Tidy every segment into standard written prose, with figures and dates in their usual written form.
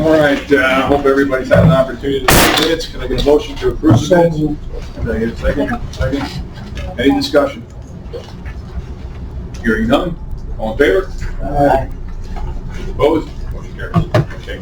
All right, hope everybody's had an opportunity to see minutes. Can I get a motion to approve the minutes? Can I get a second? Second. Any discussion? Hearing none. All in favor? Aye. Opposed? Motion carries. Okay.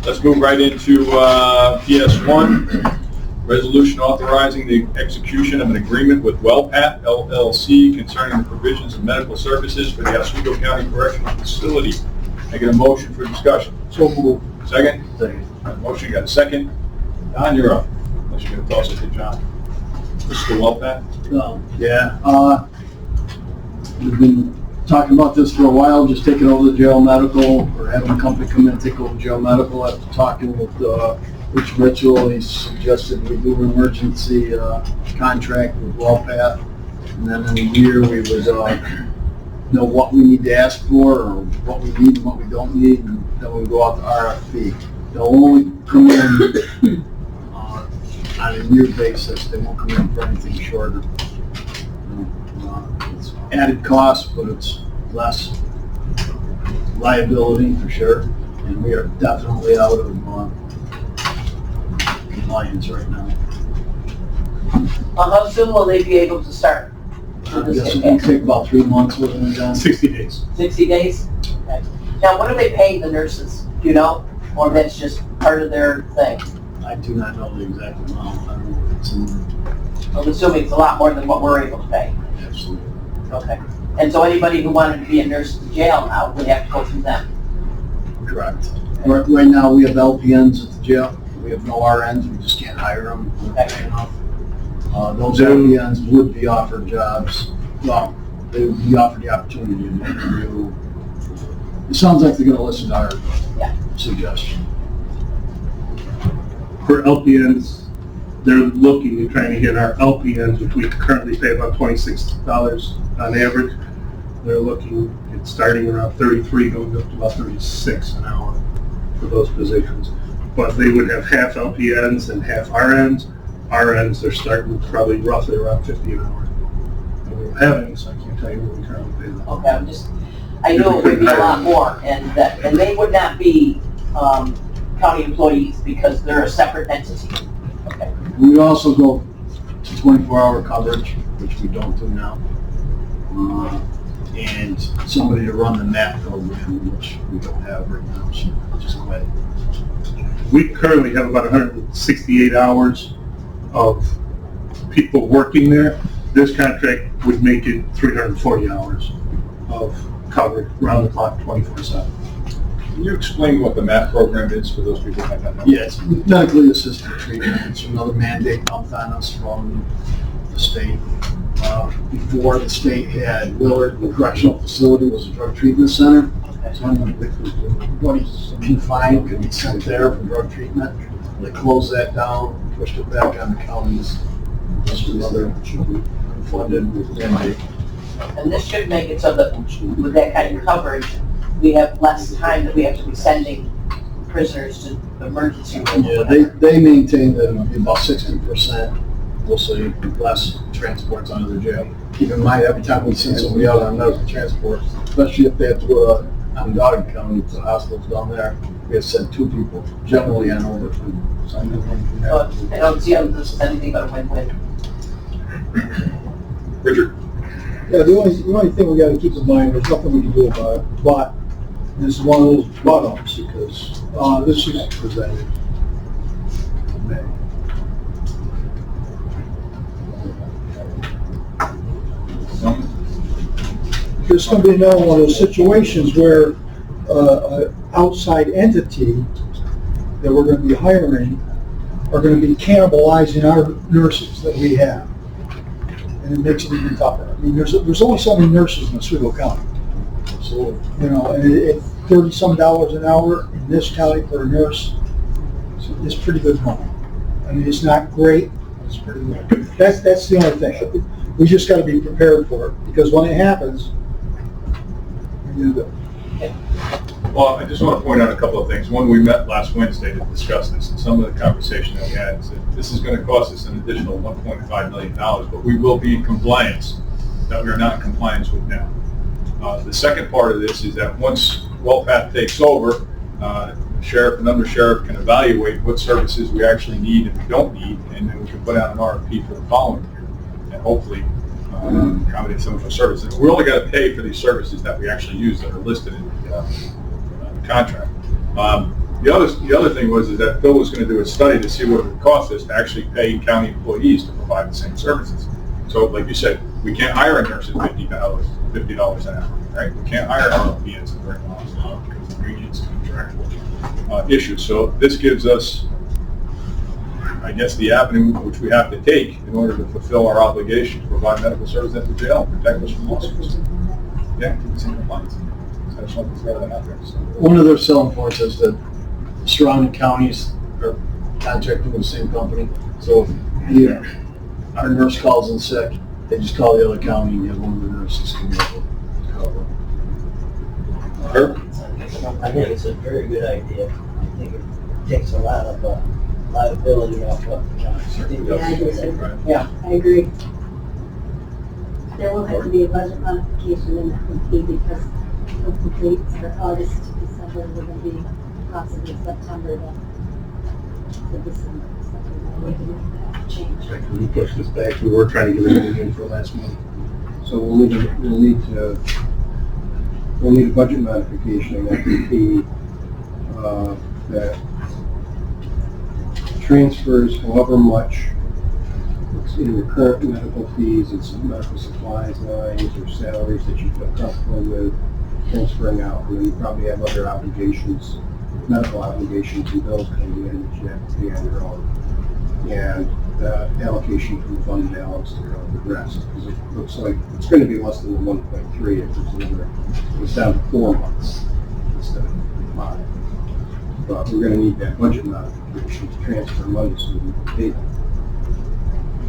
Let's move right into PS1. Resolution authorizing the execution of an agreement with WellPat LLC concerning the provisions of medical services for the Oswego County Correctional Facility. Can I get a motion for discussion? So moved. Second? Second. Motion, got a second? Don, you're up. Unless you're going to toss it to John. This is the WellPat? Yeah. We've been talking about this for a while, just taking over the jail medical, or having a company come in and take over jail medical. After talking with Rich Mitchell, he suggested we do an emergency contract with WellPat, and then in a year we would know what we need to ask for, or what we need and what we don't need, and then we go out to RFP. They'll only come in on a year basis. They won't come in for anything shorter. It's added cost, but it's less liability for sure, and we are definitely out of compliance right now. How soon will they be able to start? I guess it can take about 3 months, wasn't it, John? 60 days. 60 days? Okay. Now, what are they paying the nurses? Do you know? Or that's just part of their thing? I do not know the exact amount. I don't know if it's in I'm assuming it's a lot more than what we're able to pay. absolute. Okay. And so anybody who wanted to be a nurse in jail now would have to go through them? Correct. Right now, we have LPNs at the jail. We have no RNs. We just can't hire them. Okay. Those LPNs would be offered jobs. Well, they would be offered the opportunity to interview. It sounds like they're going to listen to our suggestion. For LPNs, they're looking and trying to get our LPNs, which we currently pay about $26 on average. They're looking at starting around 33, going up to about 36 an hour for those positions. But they would have half LPNs and half RNs. RNs, they're starting probably roughly around 50 an hour. And we don't have any, so I can't tell you what we currently pay them. Okay, I knew it would be a lot more, and they would not be county employees because they're a separate entity. Okay. We also go to 24-hour coverage, which we don't do now. And somebody to run the MAP program, which we don't have right now, so just quit. We currently have about 168 hours of people working there. This contract would make it 340 hours of coverage, round the clock, 24/7. Can you explain what the MAP program is for those people who might not know? Yeah, it's medically assisted treatment. It's another mandate dumped on us from the state. Before, the state had Willard, the correctional facility was a drug treatment center. So anybody confined could be sent there for drug treatment. They closed that down, pushed it back on the counties. This is another funded mandate. And this should make it so that with that kind of coverage, we have less time that we have to be sending prisoners to the emergency room. Yeah, they maintain that it'll be about 60%. We'll see less transports out of the jail. Keep in mind, every time we send somebody out on medical transport, especially if they have to go to Onondaga County to the hospitals down there, we have sent 2 people, generally on overtime. So I don't see how this is anything but a win-win. Richard? Yeah, the only thing we gotta keep in mind, there's nothing we can do about it, but this is one of those but-ups, because, this is presented in May. There's gonna be another one of those situations where, an outside entity that we're gonna be hiring are gonna be cannibalizing our nurses that we have. And it makes it even tougher. I mean, there's only so many nurses in Oswego County. So, you know, and at $30-some an hour in this county for a nurse, it's pretty good money. I mean, it's not great, it's pretty good. That's the only thing. We just gotta be prepared for it, because when it happens, we're gonna do it. Well, I just want to point out a couple of things. One, we met last Wednesday to discuss this, and some of the conversation that we had is that this is going to cost us an additional $1.5 million, but we will be in compliance that we are not in compliance with now. The second part of this is that once WellPath takes over, sheriff and undersheriff can evaluate what services we actually need and we don't need, and then we can put out an RFP for the following year, and hopefully accommodate some of our services. We only got to pay for these services that we actually use that are listed in the contract. The other thing was that Phil was going to do a study to see what it would cost us to actually pay county employees to provide the same services. So, like you said, we can't hire a nurse at $50 an hour, right? We can't hire LPNs at $30 an hour because of unions and contractual issues. So this gives us, I guess, the avenue which we have to take in order to fulfill our obligation to provide medical services at the jail and protect us from lawsuits. Yeah, keep us in compliance. So I just want to throw that out there. So. One of their selling points is that surrounding counties are contracting with the same company. So if our nurse calls in sick, they just call the other county and have one of the nurses come over to cover. Herb? I think it's a very good idea. I think it takes a lot of liability off of the county. Yeah, I do too. Right. Yeah. I agree. There will have to be a budget modification, and that would be because of the dates for August to December, we're going to be possibly September to December. So we can make that change. We pushed this back, we were trying to get everything in for last month. So we'll need a budget modification, and that could be, that transfers however much it's in your current medical fees, it's medical supplies lines or salaries that you feel comfortable with transferring out. And then you probably have other obligations, medical obligations and bills coming in that you have to pay on your own. And the allocation from the fund balance to cover the rest, because it looks like it's going to be less than the 1.3 if it's another, it's down to 4 months instead of 5. But we're going to need that budget modification to transfer money so we can pay them.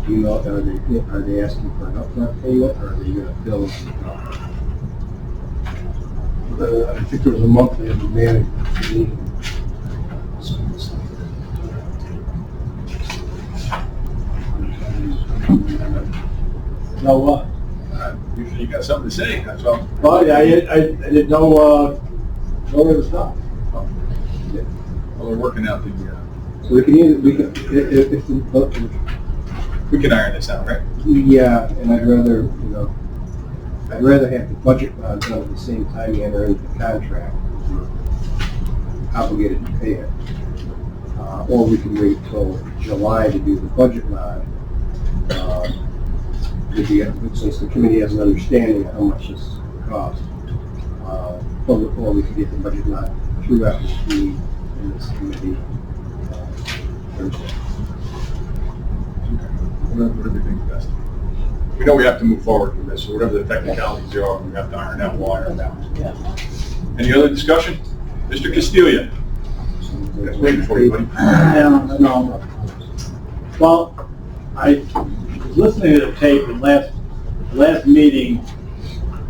Do you know, are they asking for an upfront payment, or are they going to bill us? I think there was a monthly management fee. No, Usually you got something to say, that's all. well, yeah, I didn't know where to stop. Well, we're working out the, So we can either, we can iron this out, right? yeah, and I'd rather have the budget done at the same time you enter into the contract. You're obligated to pay it. Or we can wait till July to do the budget mod. Since the committee has an understanding of how much this costs. Or we can get the budget mod through FSP in this committee Thursday. Whatever you think is best. We know we have to move forward with this, so whatever the technicalities are, we have to iron out, we'll iron them out. Yeah. Any other discussion? Mr. Castiglia? That's waiting for you, buddy. No. Well, I was listening to the tape, and last meeting,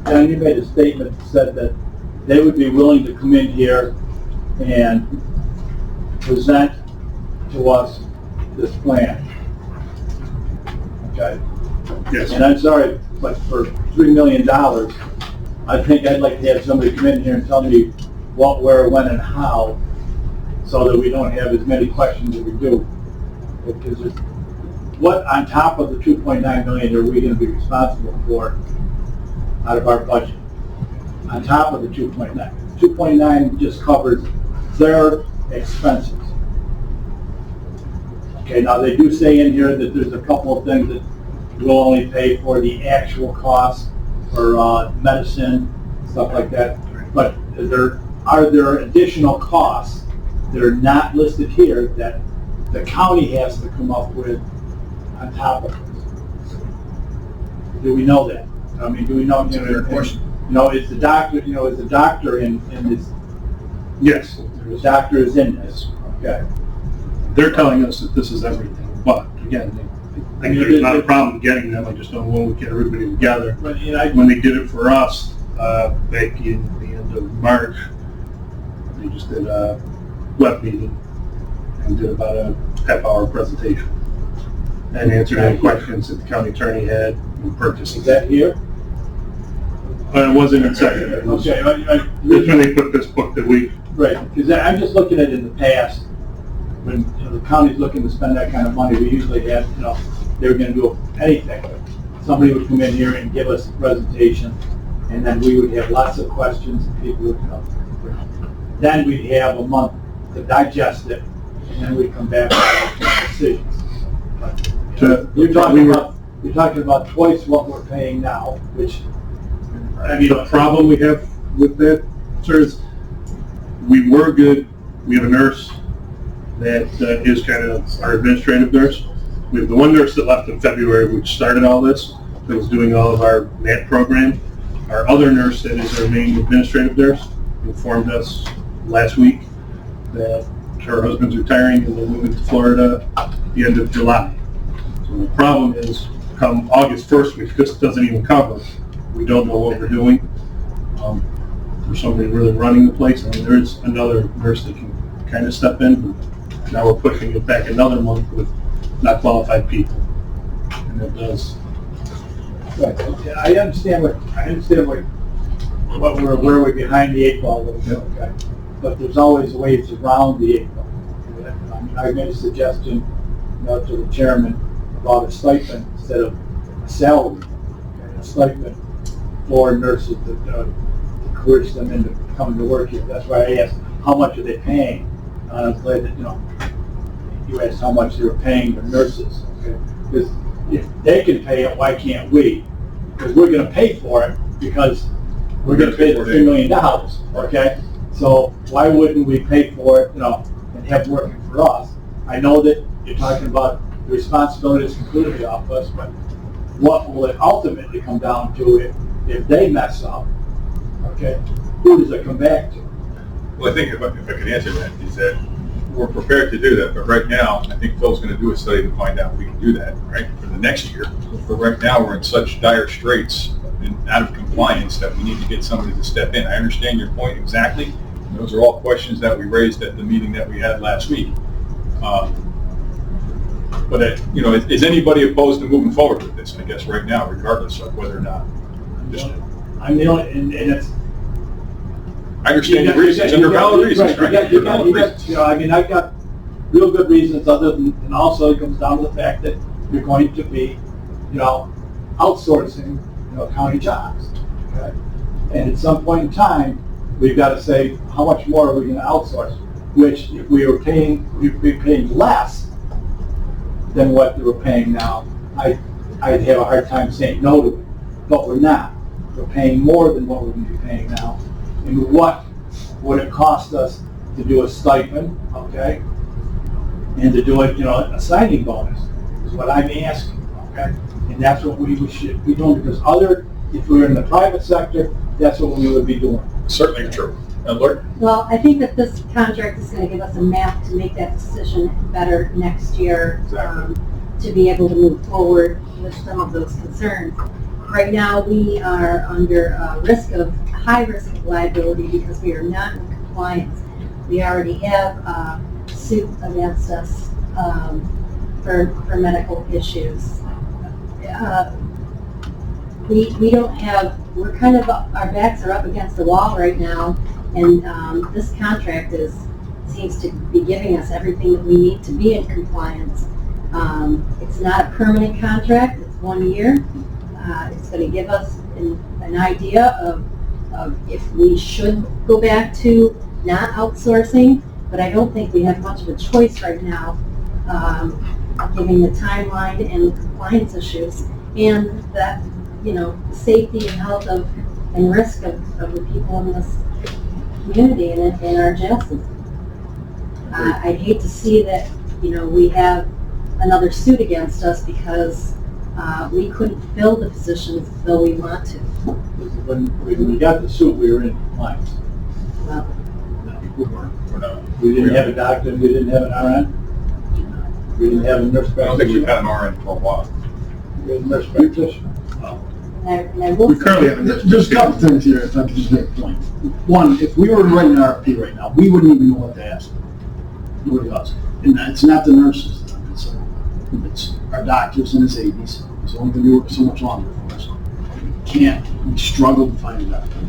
John, you made a statement that said that they would be willing to come in here and present to us this plan. Okay? Yes. And I'm sorry, but for $3 million, I think I'd like to have somebody come in here and tell me what, where, when, and how, so that we don't have as many questions as we do. Because what, on top of the 2.9 million, are we going to be responsible for out of our budget? On top of the 2.9. 2.9 just covers their expenses. Okay, now they do say in here that there's a couple of things that we'll only pay for the actual costs for medicine, stuff like that. But are there additional costs that are not listed here that the county has to come up with on top of it? Do we know that? I mean, do we know? That's a fair question. Is the doctor in this? Yes, The doctor is in this. Okay. they're telling us that this is everything, but again, I think there's not a problem getting them, I just don't know when we get everybody together. But When they did it for us, back in the end of March, they just did a web meeting and did about a half-hour presentation and answered any questions that the county attorney had in purchasing. is that here? It wasn't in second. It was- Okay. That's when they put this book that we Right, because I'm just looking at it in the past, when, you know, the county's looking to spend that kind of money, we usually had, you know, they were gonna do anything. Somebody would come in here and give us a presentation, and then we would have lots of questions, and people would, you know, then we'd have a month to digest it, and then we'd come back and make decisions. But, you know, you're talking about twice what we're paying now, which, I mean, The problem we have with that, sir, is we were good. We have a nurse that is kind of our administrative nurse. We have the one nurse that left in February, which started all this, that was doing all of our MAT program. Our other nurse that is our main administrative nurse informed us last week that her husband's retiring and they're moving to Florida at the end of July. So the problem is, come August 1st, which this doesn't even cover, we don't know what we're doing. For somebody really running the place, I mean, there is another nurse that can kind of step in, but now we're pushing it back another month with not qualified people. And it does. right, I understand where we're behind the eight ball a little bit, okay? But there's always ways around the eight ball. I mean, I made a suggestion, you know, to the chairman about a stipend instead of a salary, okay? A stipend for nurses to coerce them into coming to work here. That's why I asked, how much are they paying? And I'm glad that, you know, you asked how much they were paying the nurses, okay? Because if they can pay it, why can't we? Because we're gonna pay for it, because we're gonna pay the $3 million, okay? So why wouldn't we pay for it, you know, and have it working for us? I know that you're talking about the responsibility is completely off us, but what will it ultimately come down to if they mess up? Okay, who does it come back to? Well, I think if I could answer that, is that we're prepared to do that, but right now, I think Phil's gonna do a study to find out if we can do that, right, for the next year. But right now, we're in such dire straits and out of compliance that we need to get somebody to step in. I understand your point exactly. Those are all questions that we raised at the meeting that we had last week. But, you know, is anybody opposed to moving forward with this, I guess, right now, regardless of whether or not? I'm the only, and it's. I understand your reasons, and they're valid reasons, right? You know, I mean, I've got real good reasons other than, and also it comes down to the fact that you're going to be, you know, outsourcing, you know, county jobs, okay? And at some point in time, we've got to say, how much more are we going to outsource? Which, if we were paying, we'd be paying less than what they were paying now, I'd have a hard time saying no to it. But we're not. We're paying more than what we're going to be paying now. And what would it cost us to do a stipend, okay? And to do it, you know, a signing bonus is what I'm asking, okay? And that's what we should be doing, because if we were in the private sector, that's what we would be doing. Certainly true. Lord? Well, I think that this contract is going to give us a map to make that decision better next year, to be able to move forward with some of those concerns. Right now, we are under high risk of liability because we are not in compliance. We already have a suit against us for medical issues. We don't have, we're kind of, our backs are up against the wall right now, and this contract seems to be giving us everything that we need to be in compliance. It's not a permanent contract, it's 1 year. It's going to give us an idea of if we should go back to not outsourcing, but I don't think we have much of a choice right now, given the timeline and the compliance issues, and that, you know, safety and health and risk of the people in this community and in our jail system. I'd hate to see that, you know, we have another suit against us because we couldn't fill the positions though we want to. When we got the suit, we were in compliance. Well, We're not. We didn't have a doctor, we didn't have an RN, we didn't have a nurse I don't think we've practitioner. had an RN for a while. We had a nurse practitioner. and I will We say- currently have a There's a couple things here, if I could just make a point. One, if we were writing an RFP right now, we wouldn't even know what to ask. Nobody does. And it's not the nurses, it's our doctors in his 80s. He's only going to be working so much longer for us. We struggled to find a doctor.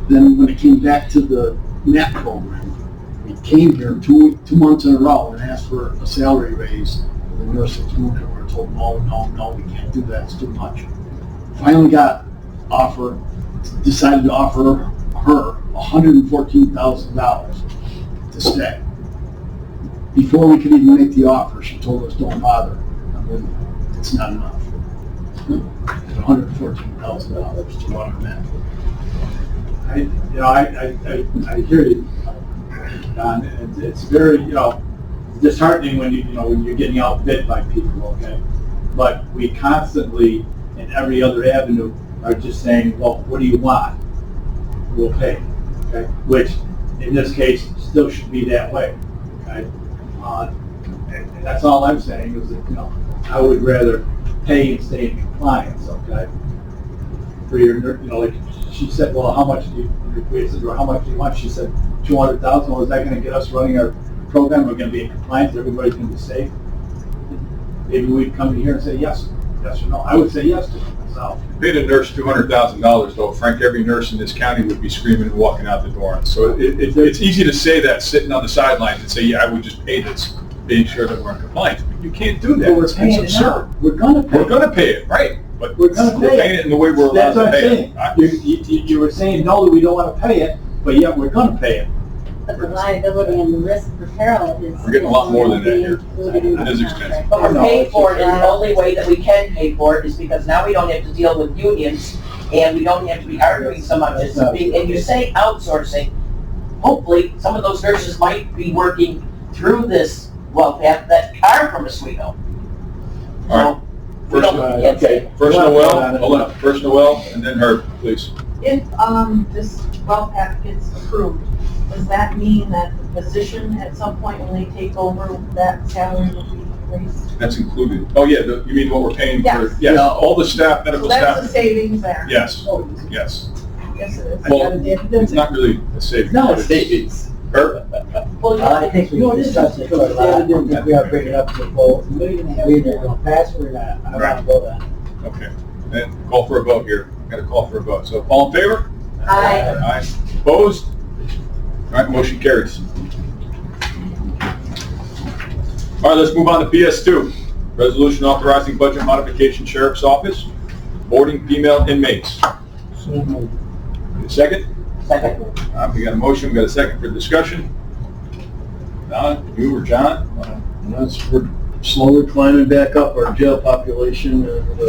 Then when it came back to the MAP program, came here 2 months in a row and asked for a salary raise for the nursing union. We were told, no, we can't do that, it's too much. Finally decided to offer her $114,000 to stay. Before we could even make the offer, she told us, don't bother. I mean, it's not enough. $114,000 to run her man. I hear you, Don. It's very, disheartening when when you're getting outbid by people, okay? But we constantly, in every other avenue, are just saying, well, what do you want? We'll pay, okay? Which, in this case, still should be that way, okay? And that's all I'm saying is that, I would rather pay and stay in compliance, okay? For your, like she said, well, how much do you, we said, well, how much do you want? She said, 200,000. Well, is that going to get us running our program? We're going to be in compliance. Everybody's going to be safe. Maybe we'd come in here and say yes or no. I would say yes to it myself. Paid a nurse $200,000, though, Frank, every nurse in this county would be screaming and walking out the door. So it's easy to say that sitting on the sidelines and say, yeah, I would just pay this, being sure that we're in compliance. But you can't do that. But we're It's paying it absurd. now. We're going to pay We're going to pay it, right? But We're gonna pay paying it in the way we're allowed That's what to I'm pay saying. it. You were saying, no, that we don't want to pay it, but yet we're going to pay it. But the liability and the risk for peril is. We're getting a lot more than that here. included in It the is contract. expensive. But we're No, paying for it, and the only way that we can pay for it is because now we don't have to deal with unions, and we don't have to be arguing so much. It's a big, and you say outsourcing, hopefully, some of those nurses might be working through this WellPath that are from Oswego. All right. We don't get Okay. First Noel, hold on. First Noel, and then Herb, please. If, this WellPath gets approved, does that mean that the position at some point when they take over, that salary will be raised? That's included. Oh, yeah, you mean what we're paying for? Yes. Yes, all the staff, medical So that's the staff. savings there. Yes, Oh, yes. yes, it is. Well, It's not really a savings. No, but it's savings. Herb? Well, I think we discussed it for a lot. I think we ought to bring it up to the vote. We either gonna pass it or not. I don't want to vote on it. Okay. And call for a vote here. Got to call for a vote. So all in favor? Aye. Aye. Opposed? All right, motion carries. All right, let's move on to PS2. Resolution authorizing budget modification, Sheriff's Office, boarding female inmates. Second? Second. We got a motion, we got a second for discussion. Don, you or John? We're slowly climbing back up our jail population, and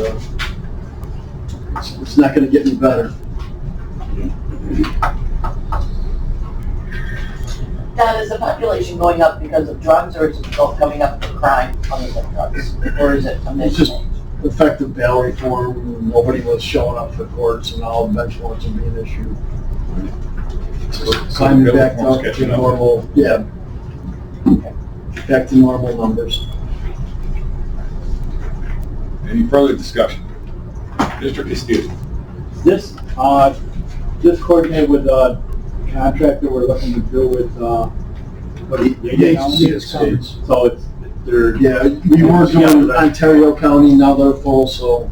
it's not going to get any better. Now, is the population going up because of drugs, or is it coming up for crime other than drugs? Or is it a It's mix? just effective bail reform. Nobody was showing up for courts, and all bench warrants are being issued. Climbing back up to normal, yeah. Back to normal numbers. Any further discussion? Mr. Castillo? This, just coordinated with a contractor we're looking to do with, Yes. So they're. Yeah, we were doing Ontario County, now they're full, so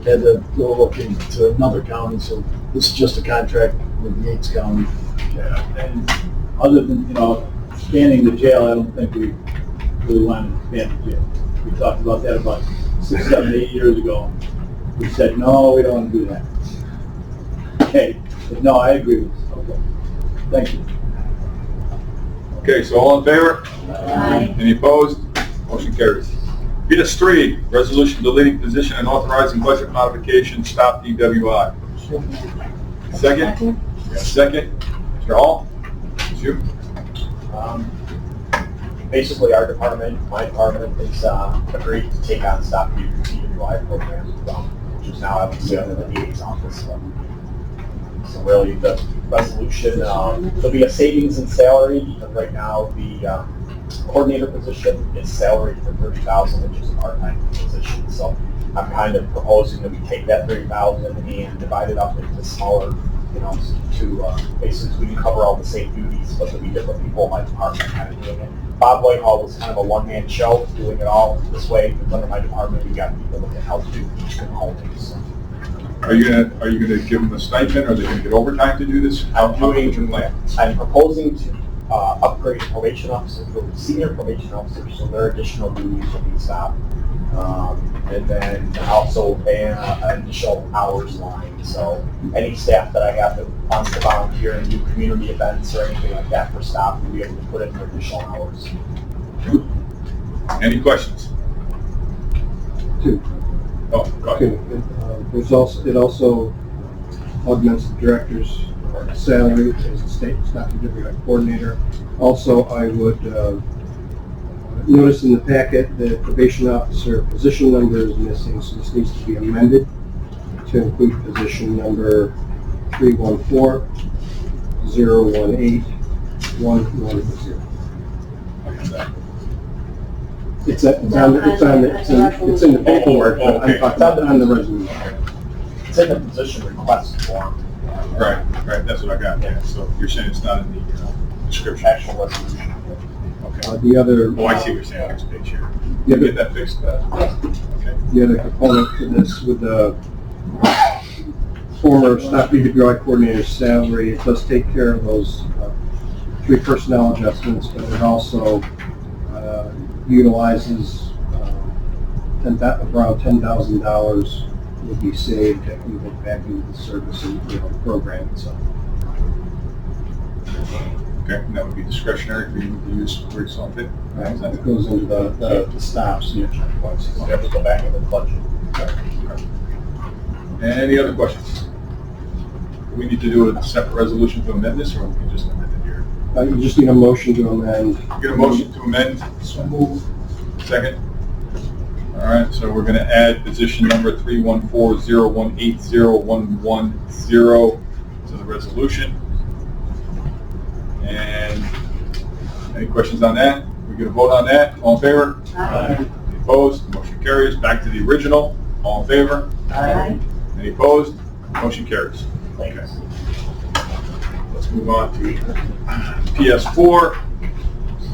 had to go looking to another county, so this is just a contract with Yates County. Yeah, and other than, expanding the jail, I don't think we really want to expand the jail. We talked about that about 6, 7, 8 years ago. We said, no, we don't want to do that. Okay, but no, I agree with you. Okay, thank you. Okay, so all in favor? Aye. Any opposed? Motion carries. PS3, resolution deleting position and authorizing budget modification, stop DWI. Second? Yeah, second. Mr. Hall? It's you. Basically, our department, my department, is agreed to take on stop DWI programs, which is now, I would say, under the DA's office. So really, the resolution, there'll be a savings in salary, because right now, the coordinator position is salaried for $30,000, which is a part-time position. So I'm kind of proposing that we take that $30,000 and divide it up into smaller, to basically we can cover all the same duties, but there'll be different people in my department kind of doing it. Bob Whitehall was kind of a one-man show, doing it all this way. Because under my department, we got people that can help do each component. So Are you gonna give them a stipend, or are they gonna get overtime to do this? I'm proposing to upgrade probation officers, go to senior probation officers, so their additional duties will be stopped. And then also an initial hours line, so any staff that I have that wants to volunteer and do community events or anything like that for staff, will be able to put in their additional hours. Any questions? Two. Oh, go ahead. It also augments the director's salary as a state staff delivery coordinator. Also, I would notice in the packet the probation officer position number is missing, so this needs to be amended to include position number 314-018-110. It's in the paperwork, but I'm talking on the resolution. It's in the position request form. Right, that's what I got, yeah. So you're saying it's not in the description? Actual resolution. Okay. The other. Oh, I see what you're saying, next page here. Yeah, Get that fixed. Okay. The other component to this with the former staff DWI coordinator's salary, it does take care of those 3 personnel adjustments, but it also utilizes around $10,000 will be saved that can go back into the service and the program itself. Okay, and that would be discretionary if you move to use where it's on fit. Right, that goes into the stops. So they have to go back into the budget. Any other questions? Do we need to do a separate resolution to amend this, or we can just amend it here? You just need a motion to amend. Get a motion to amend. So move. Second. All right, so we're going to add position number 314-018-0110 to the resolution. And any questions on that? We're going to vote on that. All in favor? Aye. Any opposed? Motion carries. Back to the original. All in favor? Aye. Any opposed? Motion carries. Thank you. Let's move on to PS4,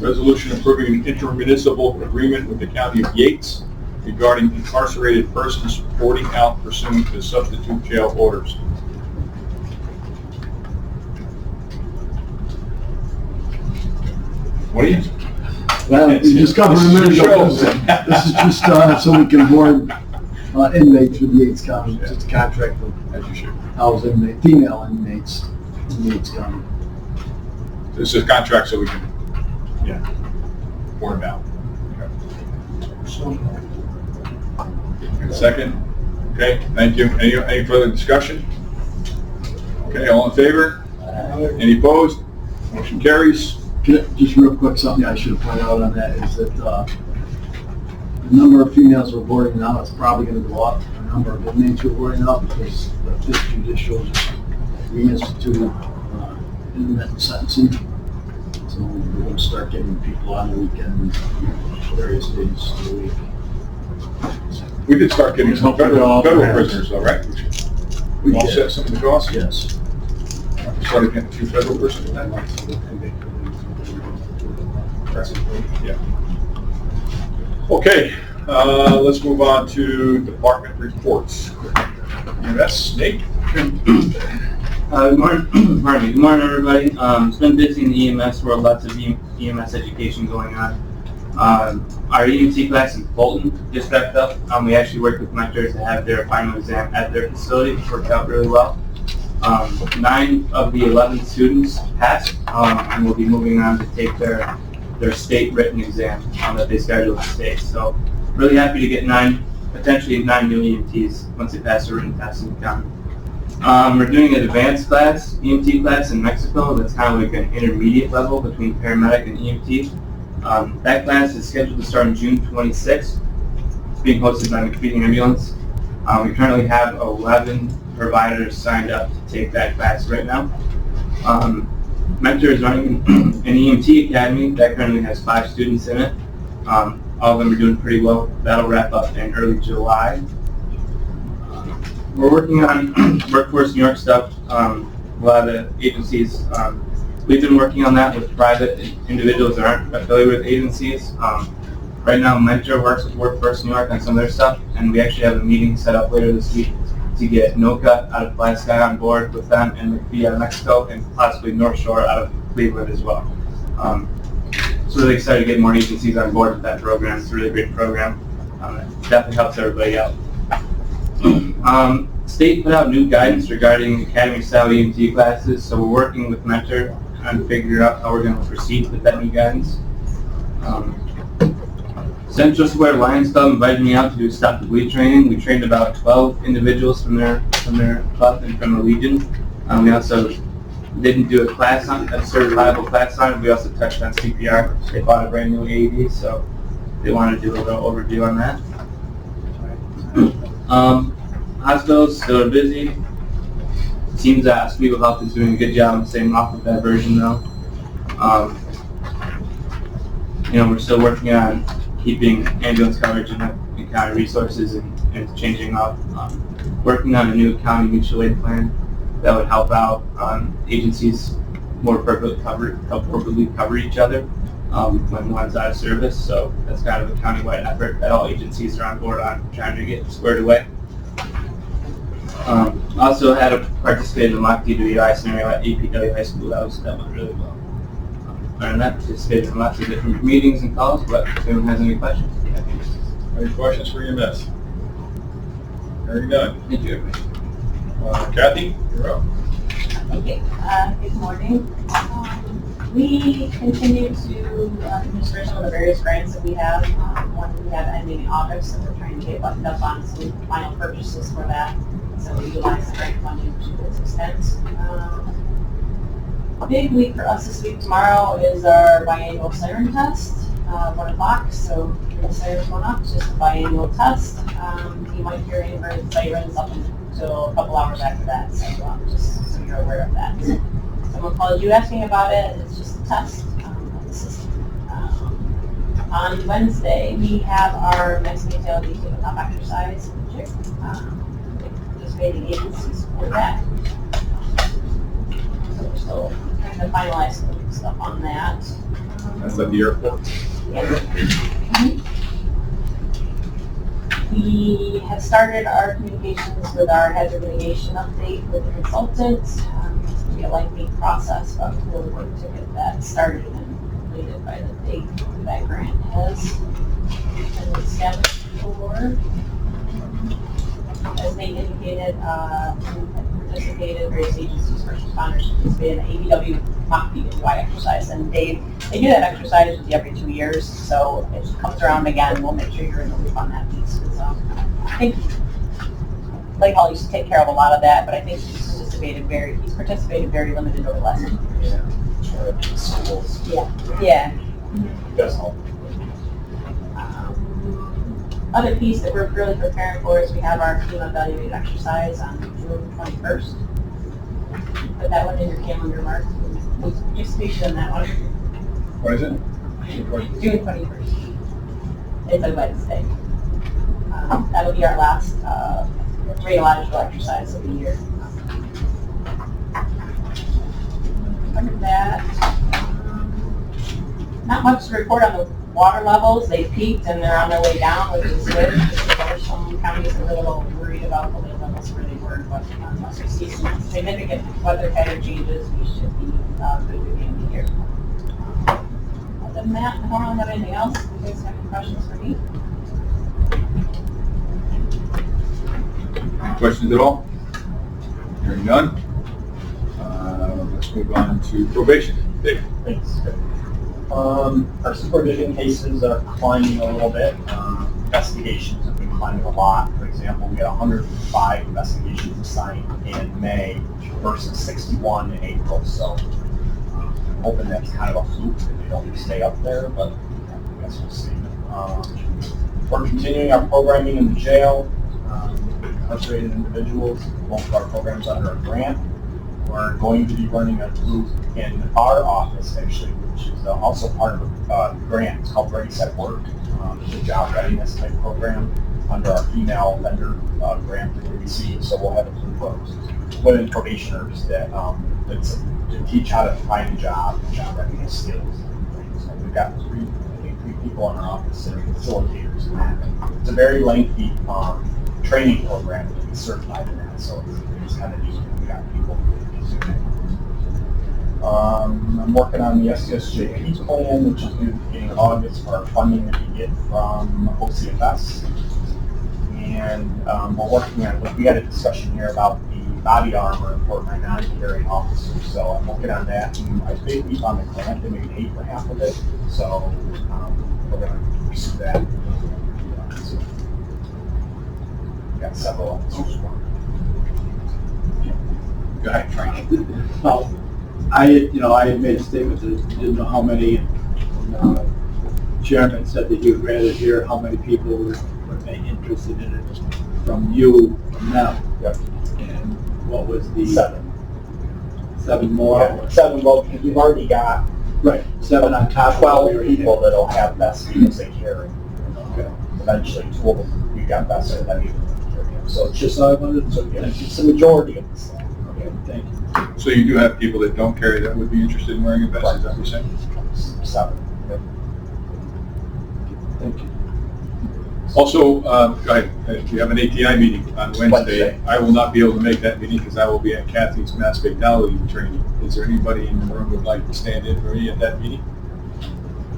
resolution approving an intermunicipal agreement with the County of Yates regarding incarcerated persons boarding out pursuant to substitute jail orders. What are you? Well, you just covered a minute ago. This is just so we can board inmates with Yates County. It's a contract with As you should. house inmates, female inmates in Yates County. This is a contract so we can, board them out. Okay. Second? Okay, thank you. Any further discussion? Okay, all in favor? Any opposed? Motion carries. Just real quick, something I should have pointed out on that is that the number of females we're boarding now is probably going to go up. The number of inmates we're boarding out because the Fifth Judicial just reinstituted intermittent sentencing. So we're going to start getting people on the weekend, various days of the week. We did start getting some federal prisoners though, right? We All did. set some of the costs? Yes. We started getting a few federal prisoners that month. Yeah. Okay, let's move on to department reports. Yes, Nate? Good morning, pardon me. Good morning, everybody. It's been busy in the EMS world, lots of EMS education going on. Our EMT class in Fulton just wrapped up. We actually worked with mentors to have their final exam at their facility. It worked out really well. 9 of the 11 students passed and will be moving on to take their state written exam that they scheduled at the state. So really happy to get potentially 9 new EMTs once they pass the written test in the county. We're doing an advanced class, EMT class in Mexico. That's kind of like an intermediate level between paramedic and EMT. That class is scheduled to start on June 26th. It's being hosted by McFeeding Ambulance. We currently have 11 providers signed up to take that class right now. Mentor is running an EMT academy that currently has 5 students in it. All of them are doing pretty well. That'll wrap up in early July. We're working on Workforce New York stuff. A lot of the agencies, we've been working on that with private individuals that aren't affiliated with agencies. Right now, Mentor works with Workforce New York on some of their stuff, and we actually have a meeting set up later this week to get NOCA out of Fly Sky on board with them, and McPhee out of Mexico, and possibly North Shore out of Cleveland as well. So really excited to get more agencies on board with that program. It's a really great program. It definitely helps everybody out. State put out new guidance regarding academy-style EMT classes, so we're working with Mentor on figuring out how we're going to proceed with that new guidance. Central Square Lions Club invited me out to do Stop the Bleed training. We trained about 12 individuals from their club and from the Legion. We also didn't do a certifiable class on it. We also touched on CPR. They bought a brand new AED, so they wanted to do a little overview on that. Hospitals still are busy. It seems that Oswego Health is doing a good job in staying off of that version though. We're still working on keeping ambulance coverage in county resources and changing up. Working on a new county mutual aid plan that would help out agencies more appropriately cover each other when one's out of service. So that's kind of a countywide effort that all agencies are on board on trying to get squared away. Also had to participate in the mock DWI scenario at APW High School. That went really well. Other than that, participated in lots of different meetings and calls, but if anyone has any questions, Any questions for EMS? Hearing none. thank you, everybody. Kathy, you're up. Okay, good morning. We continue to administer some of the various grants that we have. One we have ending in August, and we're trying to get buttoned up on some final purchases for that. So we utilize the grant funding to its extent. Big week for us this week. Tomorrow is our biannual siren test, 1 o'clock. So the sirens going up, it's just a biannual test. You might hear inverted sirens up until a couple hours after that. So just so you're aware of that. Someone called you asking about it. It's just a test of the system. On Wednesday, we have our Mexican Fatality tabletop exercise. Participating agencies for that. So we're still trying to finalize some stuff on that. That's at the airport. We have started our communications with our hazard mitigation update with the consultant. It's going to be a lengthy process, but we'll work to get that started and completed by the date that grant has been established for. As Nate indicated, we participated, various agencies, first responders participated in the ABW mock DWI exercise, and they do that exercise every 2 years, so if it comes around again, we'll make sure you're in the loop on that piece. I think Lake Hall used to take care of a lot of that, but I think he's participated very limited over the last 2 years. Schools. Yeah. Does help. Other piece that we're really preparing for is we have our team evaluated exercise on June 21st. Put that one in your calendar, Mark. We'll participation on that one. What is it? June 21st. It's a Wednesday. That'll be our last radiological exercise of the year. Under that, not much to report on the water levels. They peaked and they're on their way down, which is good. There's some counties that are a little worried about the levels where they were, but unless we see some significant weather pattern changes, we should be good at the end of the year. Other than that, I don't really have anything else. If you guys have any questions for me? Questions at all? Hearing none. Let's move on to probation. Dave. Thanks. Our supervision cases are climbing a little bit. Investigations have been climbing a lot. For example, we had 105 investigations assigned in May versus 61 in April. So I'm hoping that's kind of a fluke that they don't stay up there, but I guess we'll see. We're continuing our programming in the jail. Incarcerated individuals. Most of our programs under a grant. We're going to be running a group in our office, actually, which is also part of a grant. It's called Ready, Set, Work. It's a job readiness type program under our female vendor grant that we received. So we'll have a group of women probationers that that's to teach how to find a job readiness skills. And things. So we've got three people in our office that are facilitators in that. It's a very lengthy training program to be certified in that. So it's kind of neat. We got people doing it. I'm working on the SCSJP plan, which is due beginning of August for our funding that we get from OCFS. And we're working on, we had a discussion here about the body armor for my non-carrying officers. So I'm working on that, and I think we found a grant that we can pay for half of it. So we're going to pursue that. So, got several officers. Go ahead, Frank. Well, I had made a statement that didn't know how many, Chairman said that he would rather hear how many people were interested in it from you, from them. Yep. And what was the? 7. 7 more? Yeah, 7, well, because we've already got Right, 7 on top of 12 what we already people had. that'll have vests because they carry. Okay. Eventually, 2 of them, we got vests that don't even carry them. So it's just, So I wanted so to, yeah, it's the majority of the staff. okay, thank you. So you do have people that don't carry that would be interested in wearing a vest, is that what you're saying? 7. Yep. Thank you. Also, go ahead, we have an ATI meeting on Wednesday. Wednesday. I will not be able to make that meeting because I will be at Kathy's mass fatality training. Is there anybody in the room who would like to stand in for me at that meeting?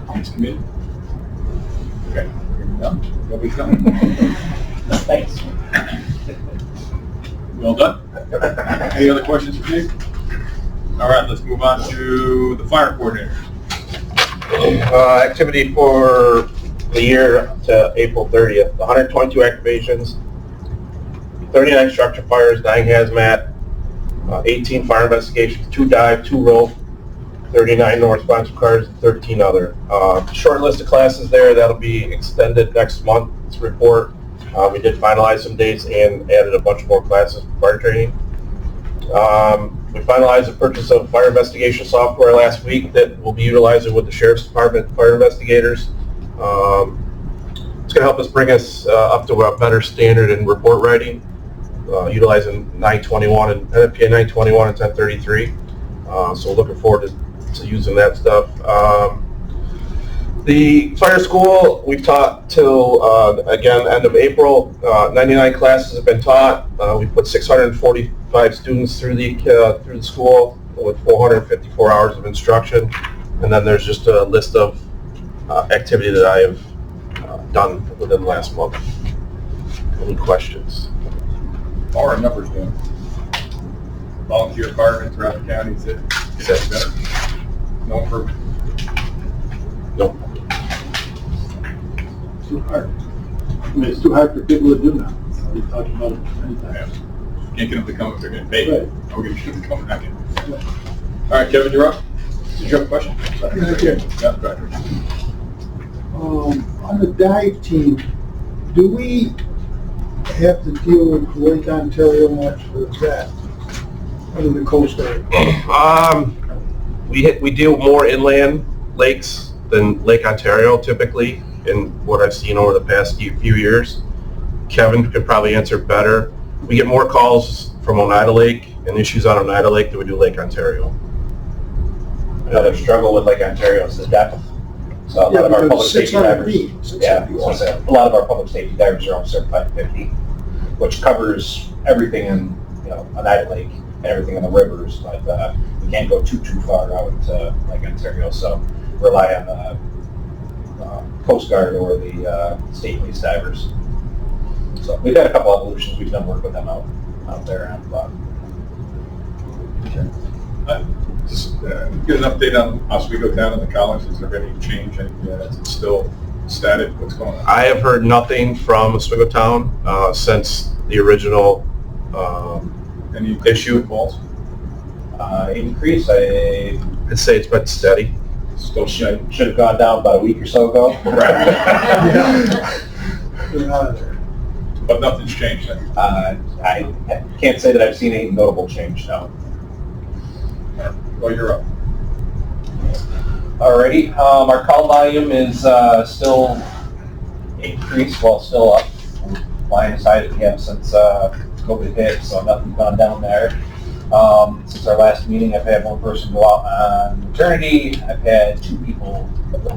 Please come in. Okay, no, nobody's coming. Thanks. Well done. Any other questions for me? All right, let's move on to the fire coordinator. Activity for the year to April 30th, 122 activations, 39 structure fires, 9 hazmat, 18 fire investigations, 2 dive, 2 rope, 39 no responsive cars, and 13 other. Short list of classes there, that'll be extended next month, this report. We did finalize some dates and added a bunch more classes for fire training. We finalized the purchase of fire investigation software last week that we'll be utilizing with the Sheriff's Department fire investigators. It's going to help us bring us up to a better standard in report writing, utilizing 921 and NFPA 921 and 1033. So looking forward to using that stuff. The fire school, we've taught till, again, end of April. 99 classes have been taught. We put 645 students through the school with 454 hours of instruction. And then there's just a list of activity that I have done within the last month. Any questions? How are our numbers doing? Volunteer firemen throughout the county, is it better? No improvement? Nope. It's too hard. I mean, it's too hard for people to do now. We've talked about it many times. Can't get them to come if they're getting paid. Right. I'll get them to come back in. All right, Kevin, you're up. Did you have a question? Sorry. Yeah, I did. Yeah, go ahead. On the dive team, do we have to deal with Lake Ontario much for that? Under the Coast Guard? We deal more inland lakes than Lake Ontario typically, in what I've seen over the past few years. Kevin could probably answer better. We get more calls from Oneida Lake and issues on Oneida Lake than we do Lake Ontario. Another struggle with Lake Ontario is the depth. So a lot of our public safety divers, yeah, a lot of our public safety divers are all certified 50, which covers everything in, Oneida Lake and everything in the rivers, but we can't go too far out into Lake Ontario, so rely on the Coast Guard or the state police divers. So we've had a couple evolutions. We've done work with them out there, and Just get an update on Oswego Town and the college. Is there any change? Is it still static? What's going on? I have heard nothing from Oswego Town since the original Any issue. Calls? increase, I'd say it's been steady. Still steady. should have gone down about a week or so ago. Right. They're out of there. But nothing's changed then. I can't say that I've seen any notable change, no. Well, you're up. Alrighty, our call volume is still increased, well, still up. Flying as high as we have since COVID hit, so nothing's gone down there. Since our last meeting, I've had 1 person go out on maternity. I've had 2 people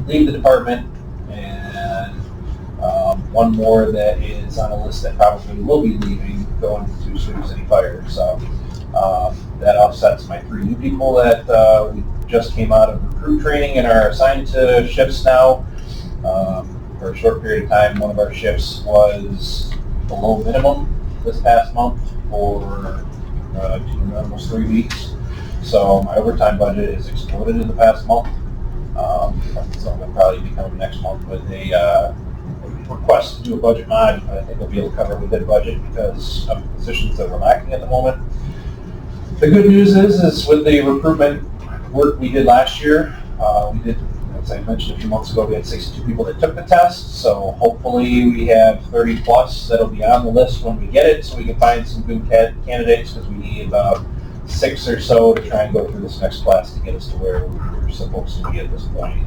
leave the department, and 1 more that is on a list that probably will be leaving, going to Sioux City Fire. So that offsets my 3 new people that we just came out of recruit training and are assigned to shifts now. For a short period of time, one of our shifts was below minimum this past month for almost 3 weeks. So my overtime budget is exploded in the past month. So it'll probably be coming next month with a request to do a budget mod. I think we'll be able to cover within budget because of the positions that we're lacking at the moment. The good news is with the recruitment work we did last year, we did, as I mentioned a few months ago, we had 62 people that took the test. So hopefully we have 30 plus that'll be on the list when we get it, so we can find some good candidates, because we need about 6 or so to try and go through this next class to get us to where we're supposed to be at this point,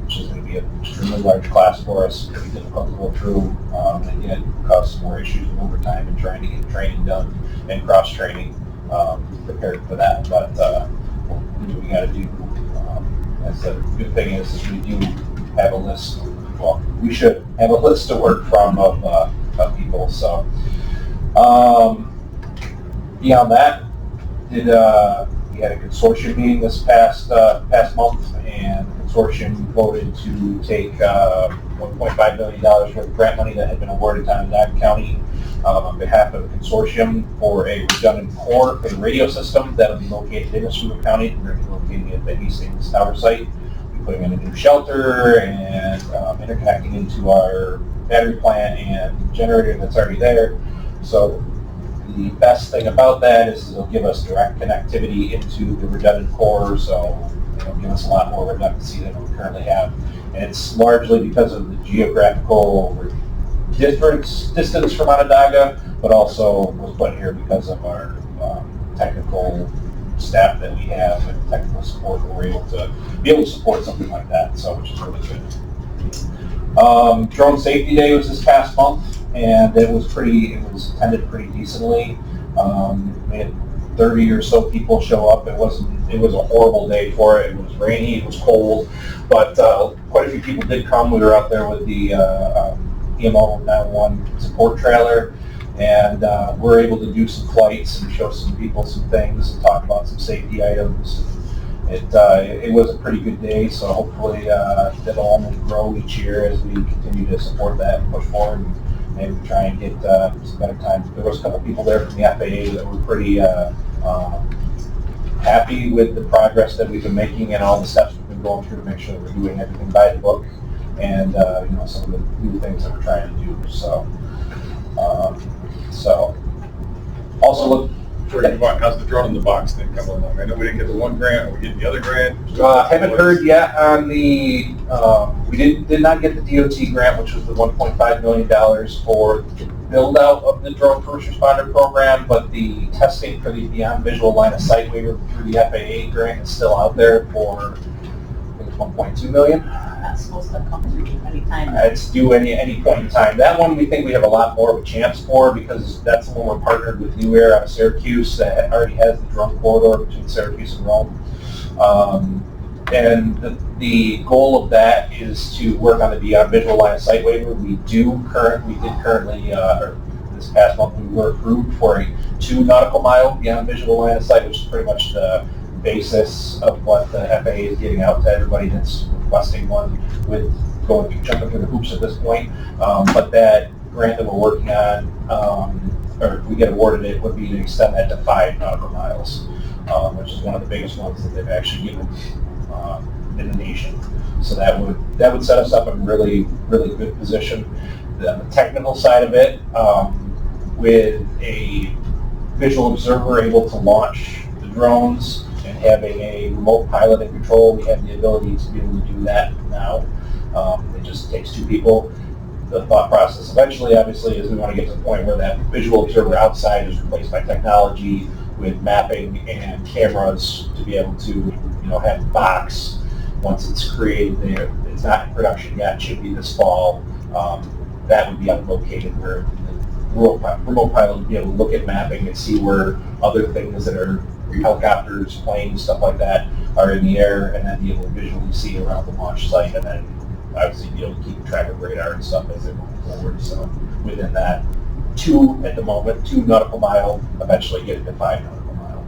which is going to be an extremely large class for us. It's going to be difficult to go through, and again, cause some more issues with overtime and trying to get training done and cross-training prepared for that. But we'll do what we got to do. As the good thing is we do have a list. Well, we should have a list to work from of people. So beyond that, we had a consortium meeting this past month, and the consortium voted to take $1.5 million worth of grant money that had been awarded to Onondaga County on behalf of the consortium for a redundant core for the radio system that will be located in Oswego County. We're going to be locating it at the Hastings Tower site. We're putting in a new shelter and interconnecting into our battery plant and generator that's already there. So the best thing about that is it'll give us direct connectivity into the redundant core, so it'll give us a lot more redundancy than we currently have. And it's largely because of the geographical distance from Onondaga, but also was put here because of our technical staff that we have and technical support that we're able to support something like that, so which is really good. Drone Safety Day was this past month, and it was attended pretty decently. We had 30 or so people show up. It was a horrible day for it. It was rainy, it was cold, but quite a few people did come. We were out there with the EMO 911 support trailer, and we're able to do some flights and show some people some things and talk about some safety items. It was a pretty good day, so hopefully that'll only grow each year as we continue to support that and push forward and maybe try and get some better times. There was a couple people there from the FAA that were pretty happy with the progress that we've been making and all the steps we've been going through to make sure that we're doing everything by the book, and some of the new things that we're trying to do. So also look. How's the drone in the box thing coming along? I know we didn't get the one grant. Are we getting the other grant? Haven't heard yet on the. We did not get the DOT grant, which was the $1.5 million for the build out of the drone first responder program, but the testing for the beyond visual line of sight waiver through the FAA grant is still out there for, I think it's $1.2 million. That's supposed to come through any time. It's due any point in time. That one we think we have a lot more of a chance for, because that's the one we're partnered with New Air out of Syracuse that already has the drone corridor between Syracuse and Rome. And the goal of that is to work on the beyond visual line of sight waiver. We did currently, this past month we were approved for a 2 nautical mile beyond visual line of sight, which is pretty much the basis of what the FAA is getting out to everybody that's requesting one, with jumping through the hoops at this point. But that grant that we're working on, or if we get awarded it, would be to extend that to 5 nautical miles, which is one of the biggest ones that they've actually given in the nation. So that would set us up in a really, really good position. The technical side of it, with a visual observer able to launch the drones and having a remote pilot and control, we have the ability to be able to do that now. It just takes 2 people. The thought process eventually, obviously, is we want to get to the point where that visual observer outside is replaced by technology with mapping and cameras to be able to, have the box once it's created there. It's not in production yet. It should be this fall. That would be unlocated where the remote pilot would be able to look at mapping and see where other things that are helicopters, planes, stuff like that are in the air, and then be able to visually see around the launch site, and then obviously be able to keep track of radar and stuff as they move forward. So within that, 2 at the moment, 2 nautical mile, eventually get it to 5 nautical mile.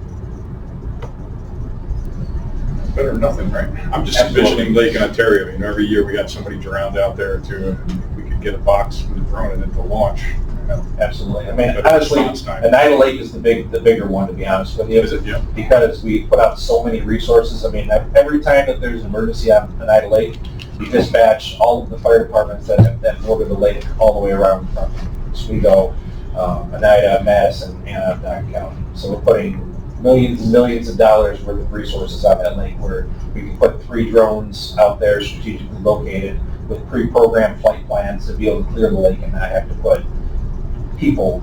better than nothing, right? I'm just envisioning Lake Ontario, you know, every year we got somebody drowned out there too, and we could get a box and throw it into launch. You know? Absolutely. I mean, But honestly, response time. Oneida Lake is the bigger one, to be honest with you. Is it? Yeah. Because we put out so many resources. I mean, every time that there's an emergency on Oneida Lake, we dispatch all of the fire departments that border the lake all the way around from Oswego, Oneida, Madison, and Onondaga County. So we're putting millions and millions of dollars worth of resources on that lake, where we can put 3 drones out there strategically located with pre-programmed flight plans to be able to clear the lake and not have to put people,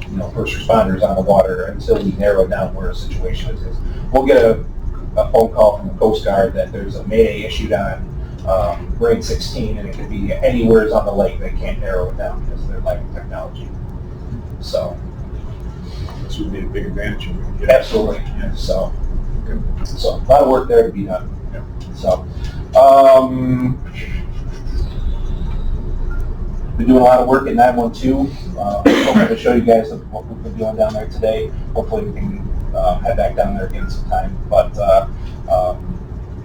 you know, first responders on the water until we narrow down where a situation is. We'll get a phone call from the Coast Guard that there's a Mayday issued on Grade 16, and it could be anywhere on the lake. They can't narrow it down because of their lack of technology. So This would be a big advantage if we could get. absolutely, yeah. So a lot of work there to be done. Yeah. So been doing a lot of work at 912. Hoping to show you guys what we've been doing down there today. Hopefully we can head back down there again sometime. But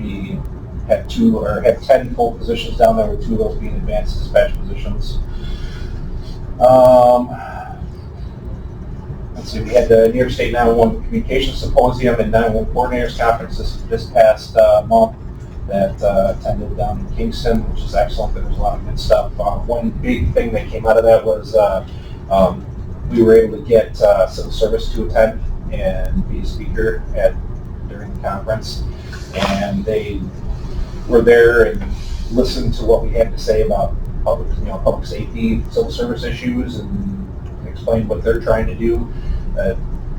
we have 10 full positions down there, with 2 of those being advanced dispatch positions. Let's see, we had the New York State 911 Communications Symposium and 911 Coordinators Conference this past month that attended down in Kingston, which is excellent. There was a lot of good stuff. One big thing that came out of that was we were able to get civil service to attend and be a speaker during the conference, and were there and listened to what we had to say about public safety, civil service issues, and explained what they're trying to do.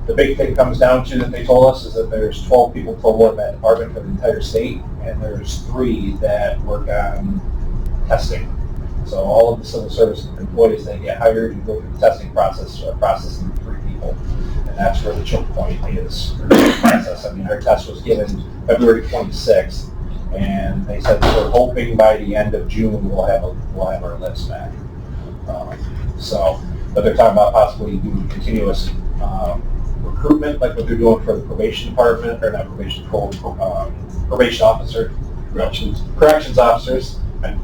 The big thing comes down to that they told us is that there's 12 people total in that department for the entire state, and there's 3 that work on testing. So all of the civil service employees that get hired and go through the testing process are processing 3 people. And that's where the choke point is for the process. I mean, our test was given February 26th, and they said we're hoping by the end of June we'll have our list back. But they're talking about possibly doing continuous recruitment, like what they're doing for the probation department, or not probation, probation officer, corrections officers. I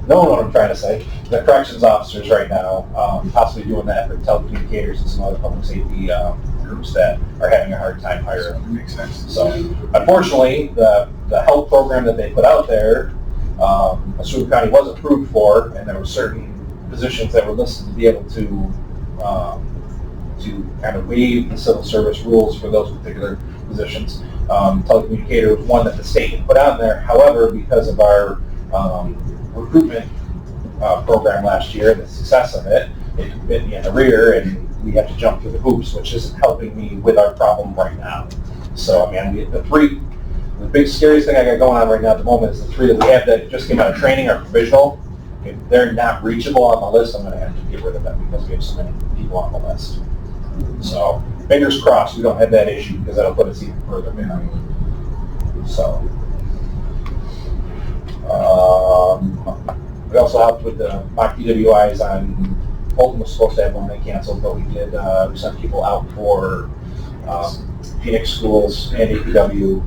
know what I'm trying to say. The corrections officers right now, possibly doing that for telecommunicators and some other public safety groups that are having a hard time hiring. That makes sense. So, unfortunately, the health program that they put out there, Oswego County was approved for, and there were certain positions that were listed to be able to kind of waive the civil service rules for those particular positions. Telecommunicator was one that the state had put on there. However, because of our recruitment program last year and the success of it, it bit me in the rear, and we have to jump through the hoops, which isn't helping me with our problem right now. So, I mean, the big scariest thing I got going on right now at the moment is the 3 that we have that just came out of training are provisional. If they're not reachable on the list, I'm going to have to get rid of them because we have so many people on the list. So, fingers crossed we don't have that issue, because that'll put us even further behind. So, we also helped with the mock DWIs on Fulton. Was supposed to have one, they canceled, but we did. We sent people out for Phoenix schools and APW,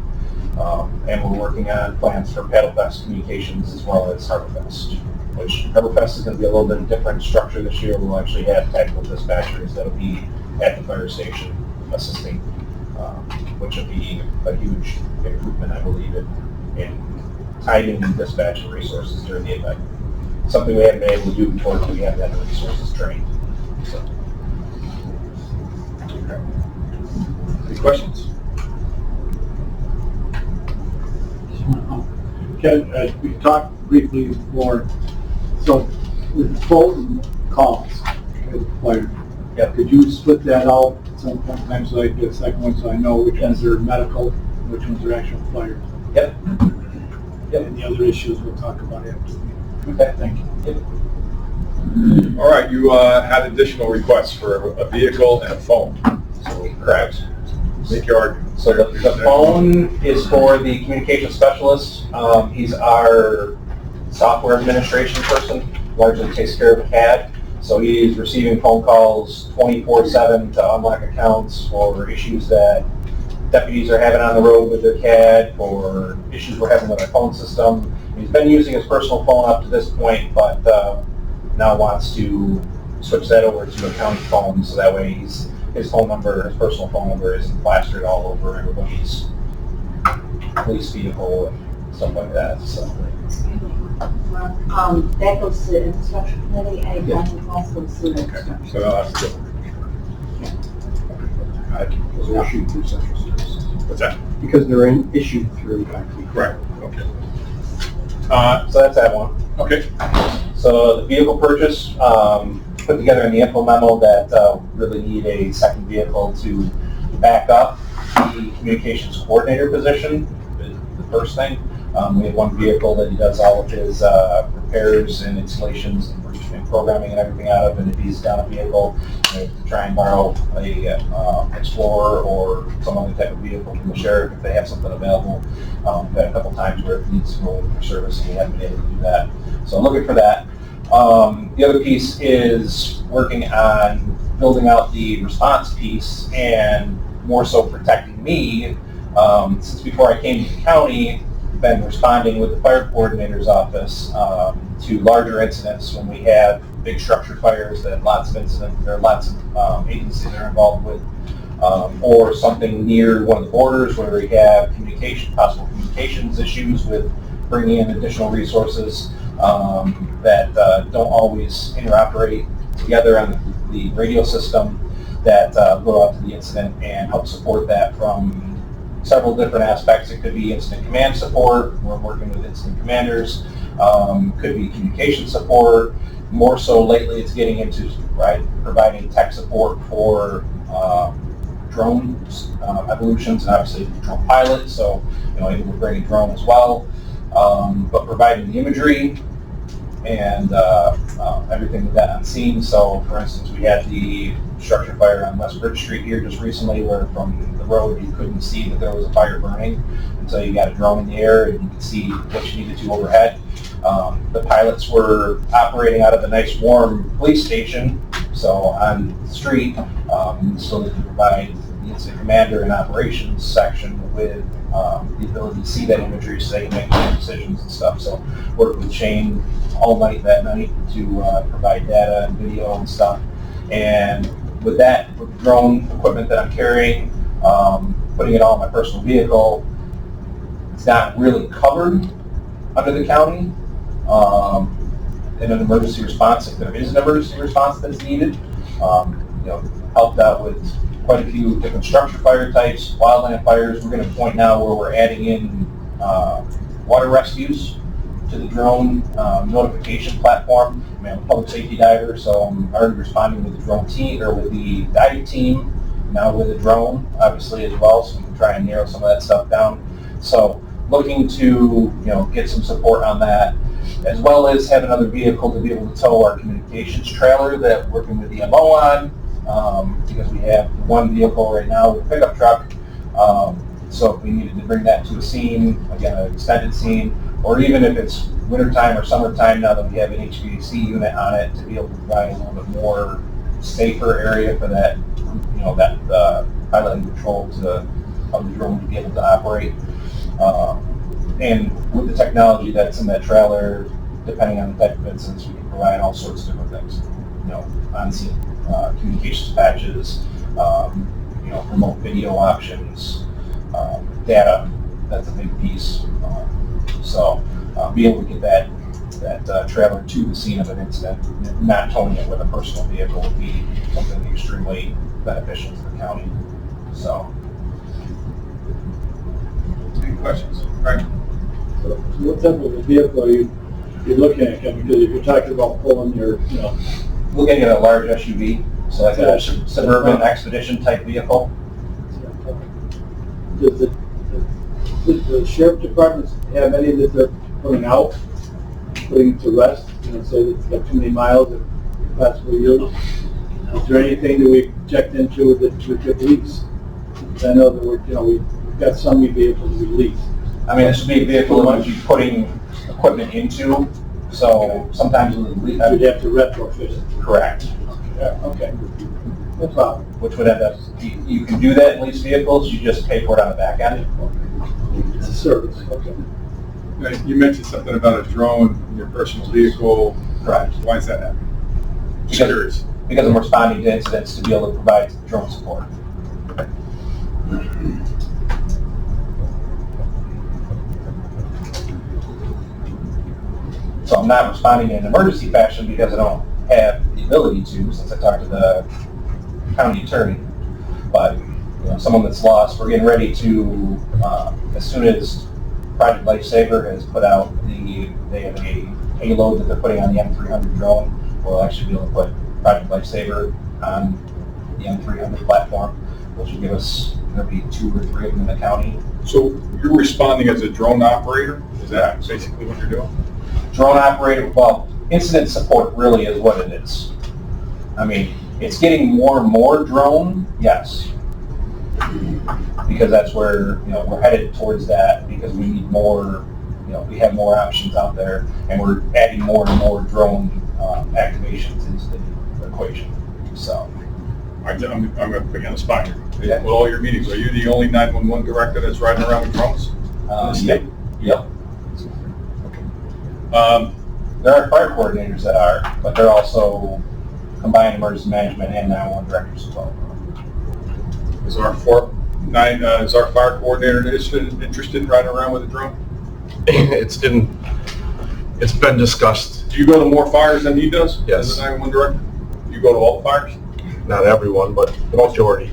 and we're working on plans for Paddlefest communications as well as Harborfest. Which Harborfest is going to be a little bit different structure this year. We'll actually have technical dispatchers that'll be at the fire station assisting, which will be a huge improvement, I believe, in timing and dispatching resources during the event. Something we haven't been able to do before because we haven't had the resources trained. So. Any questions? Ken, we talked briefly before, so with Fulton calls with fire, could you split that out at some point in time so I can get a second one so I know which ones are medical and which ones are actual fire? Yep. And the other issues we'll talk about after. Okay. Thank you. Yep. All right, you had additional requests for a vehicle and a phone. So, Correct. make your argument. So the phone is for the communication specialist. He's our software administration person, largely takes care of CAD. So he's receiving phone calls 24/7 to unlock accounts or issues that deputies are having on the road with their CAD, for issues we're having with our phone system. He's been using his personal phone up to this point, but now wants to switch that over to a county phone, so that way his phone number, his personal phone number, isn't plastered all over everybody's police vehicle and stuff like that. So. That goes to infrastructure committee, and that also goes to infrastructure. So I'll have to go. Those are issued through central services. What's that? Because they're issued through IT. Correct, okay. So that's that one. Okay. So the vehicle purchase, put together in the info memo that really need a second vehicle to back up the communications coordinator position, is the first thing. We have one vehicle that he does all of his repairs and installations and programming and everything out of, and if he's down a vehicle, to try and borrow a Explorer or some other type of vehicle from the sheriff if they have something available. We've had a couple times where it needs to go in for service and we haven't been able to do that. So I'm looking for that. The other piece is working on building out the response piece and more so protecting me. Since before I came to the county, been responding with the fire coordinator's office to larger incidents when we have big structure fires that lots of agencies are involved with, or something near one of the borders where we have possible communications issues with bringing in additional resources that don't always interoperate together on the radio system, that go out to the incident and help support that from several different aspects. It could be incident command support, we're working with incident commanders, could be communication support. More so lately it's getting into providing tech support for drone evolutions, and obviously drone pilots, so able to bring a drone as well, but providing the imagery and everything with that on scene. So for instance, we had the structure fire on West Bridge Street here just recently, where from the road you couldn't see that there was a fire burning until you got a drone in the air and you could see what you needed to overhead. The pilots were operating out of a nice warm police station, so on the street, so they could provide the incident commander and operations section with the ability to see that imagery so they can make decisions and stuff. So worked with Shane all night that night to provide data and video and stuff. And with that, with the drone equipment that I'm carrying, putting it all in my personal vehicle, it's not really covered under the county in an emergency response. If there is an emergency response that's needed, helped out with quite a few different structure fire types, wildland fires. We're going to a point now where we're adding in water rescues to the drone notification platform. I'm a public safety diver, so I'm already responding with the drone team, or with the diving team, now with a drone, obviously, as well, so we can try and narrow some of that stuff down. So looking to, get some support on that, as well as have another vehicle to be able to tow our communications trailer that we're working with the MO on, because we have one vehicle right now with a pickup truck. So if we needed to bring that to a scene, again, an extended scene, or even if it's wintertime or summertime, now that we have an HVAC unit on it, to be able to provide a little bit more safer area for that, that pilot and control of the drone to be able to operate. And with the technology that's in that trailer, depending on the type of incidents, we can provide all sorts of different things. On-scene communications patches, remote video options, data. That's a big piece. So be able to get that trailer to the scene of an incident, not towing it with a personal vehicle, would be something extremely beneficial to the county. So. Any questions? Right. So what type of a vehicle are you looking at? Because if you're talking about pulling your, Looking at a large SUV, so like a suburban expedition type vehicle. Does the sheriff departments have any that they're putting to rest, say it's got too many miles that possibly use? Is there anything that we checked into that we could lease? I know that we've got so many vehicles we lease. I mean, this would be a vehicle that would be putting equipment into, so sometimes you'd have to retrofit it. Correct. Yeah, okay. No problem. which would end up, you can do that in leased vehicles, you just pay for it on the back end. It's a service. Right, you mentioned something about a drone in your personal vehicle. Correct. Why is that happening? Just Because- curious. Because I'm responding to incidents to be able to provide drone support. So I'm not responding in an emergency fashion because I don't have the ability to, since I talked to the county attorney. But, you know, someone that's lost, we're getting ready to, as soon as Project Lifesaver has put out they have a payload that they're putting on the M300 drone, we'll actually be able to put Project Lifesaver on the M300 platform, which will give us, there'll be 2 or 3 of them in the county. So you're responding as a drone operator? Is that basically what you're doing? Drone operator, well, incident support really is what it is. I mean, it's getting more and more drone, yes. Because that's where, you know, we're headed towards that because we need more, you know, we have more options out there and we're adding more and more drone activations into the equation, so. I'm going to put you on the spot here. Yeah. With all your meetings, are you the only 911 director that's riding around with drones? Yep. There are fire coordinators that are, but they're also combined emergency management and 911 directors as well. Is our fire coordinator interested in riding around with a drone? It's been discussed. Do you go to more fires than he does? Yes. As a 911 director? You go to all the fires? Not everyone, but the majority.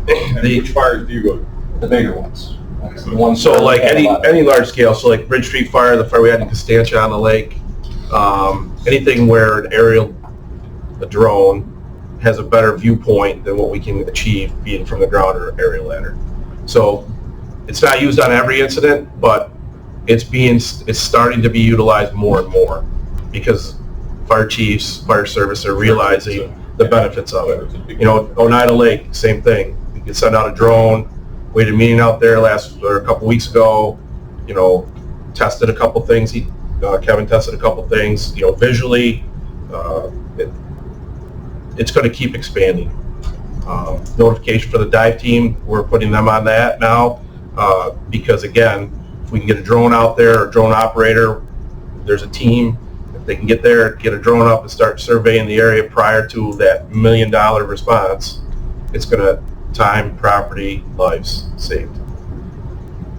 And which fires do you go to? The bigger ones. That's the ones So where like we have a lot of- any large scale, so like Bridge Street Fire, the fire we had in Costanza on the lake, anything where a drone has a better viewpoint than what we can achieve being from the ground or aerial ladder. So it's not used on every incident, but it's starting to be utilized more and more because fire chiefs, fire service are realizing the benefits of it. You know, Oneida Lake, same thing. You can send out a drone. We had a meeting out there a couple weeks ago. You know, tested a couple things. Kevin tested a couple things. You know, visually, it's going to keep expanding. Notification for the dive team, we're putting them on that now because again, if we can get a drone out there, or a drone operator, there's a team. If they can get there, get a drone up and start surveying the area prior to that $1 million response, it's going to time, property, lives saved.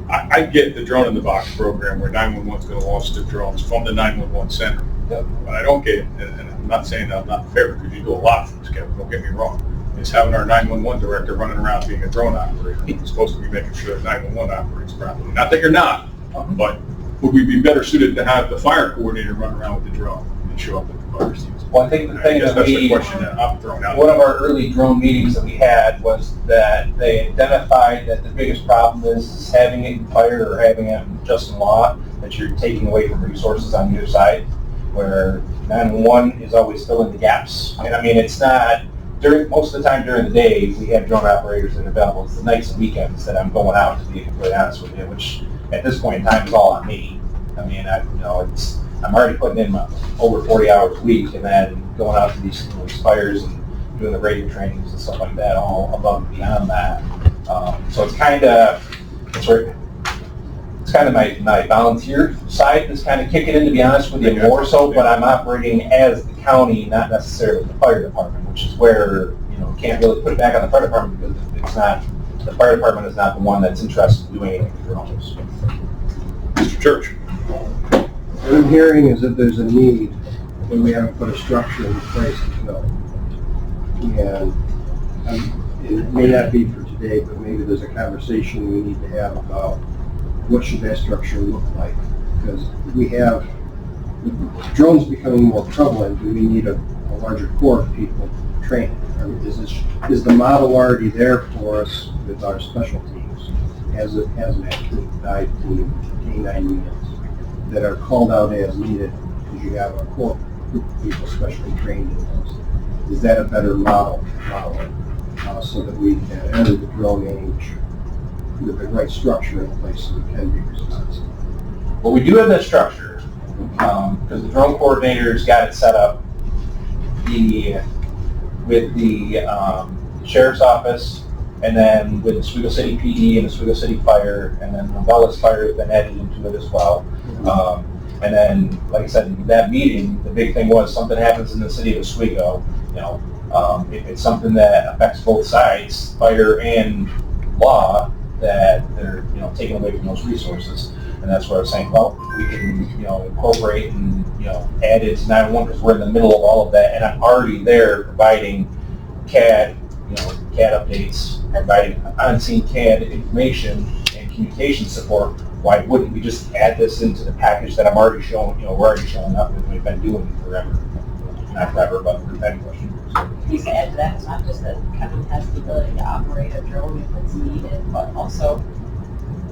I get the drone in the box program where 911's going to launch their drones from the 911 center. Yep. But I don't get it, and I'm not saying that I'm not fair because you do a lot for this, Kevin, don't get me wrong. Is having our 911 director running around being a drone operator. He's supposed to be making sure that 911 operates properly. Not that you're not, but would we be better suited to have the fire coordinator run around with the drone and show up at the fire scenes? Well, I think the thing guess that that's the question that I'm throwing out. one of our early drone meetings that we had was that they identified that the biggest problem is having it in fire or having it just in law, that you're taking away from resources on either side, where 911 is always filling the gaps. And I mean, it's not, most of the time during the day, we have drone operators that are available. It's the nights and weekends that I'm going out, to be completely honest with you, which at this point in time is all on me. I mean, I'm already putting in over 40 hours a week and then going out to these fires and doing the radio trainings and stuff like that, all above and beyond that. So it's kind of my volunteer side that's kind of kicking in, to be honest with you, more so, but I'm operating as the county, not necessarily the fire department, which is where, you know, can't really put it back on the fire department because it's not, the fire department is not the one that's interested in doing anything for drones. Mr. Church. What I'm hearing is that there's a need when we haven't put a structure in place to fill. And it may not be for today, but maybe there's a conversation we need to have about what should that structure look like? Because we have drones becoming more prevalent. Do we need a larger core of people training? I mean, is the model already there for us with our special teams, as it has an actual dive team, K9 units that are called out as needed because you have a core group of people specially trained in those? Is that a better model so that we can enter the drone age with the right structure in place so we can be responsive? Well, we do have that structure because the drone coordinator's got it set up. We with the sheriff's office, and then with the Oswego City PD and the Oswego City Fire, and then the Wallace Fire has been added into it as well. And then, like I said, in that meeting, the big thing was something happens in the city of Oswego, if it's something that affects both sides, fire and law, that they're, taken away from those resources. And that's where I was saying, well, we can, incorporate and, add it to 911 because we're in the middle of all of that, and I'm already there providing CAD, CAD updates, providing on-scene CAD information and communication support. Why wouldn't we just add this into the package that I'm already showing, we're already showing up and we've been doing forever. Not forever, but for that question. Please add to that, it's not just that Kevin has the ability to operate a drone if it's needed, but also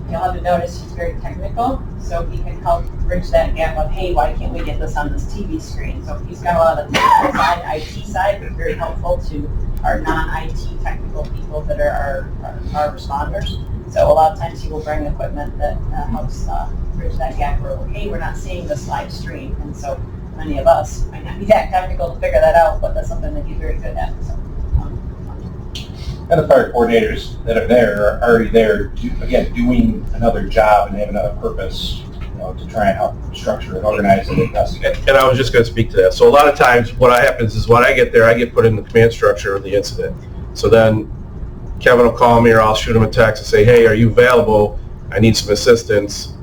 you'll have to notice he's very technical, so he can help bridge that gap of, hey, why can't we get this on this TV screen? So he's got a lot of the technical side, IT side, but very helpful to our non-IT technical people that are our responders. So a lot of times he will bring equipment that helps bridge that gap where, hey, we're not seeing this live stream, and so many of us might not be that technical to figure that out, but that's something that he's very good at. So, and the fire coordinators that are there are already there, again, doing another job and having another purpose, to try and help structure and organize and investigate. And I was just going to speak to that. So a lot of times what happens is when I get there, I get put in the command structure of the incident. So then Kevin will call me or I'll shoot him a text and say, hey, are you available? I need some assistance.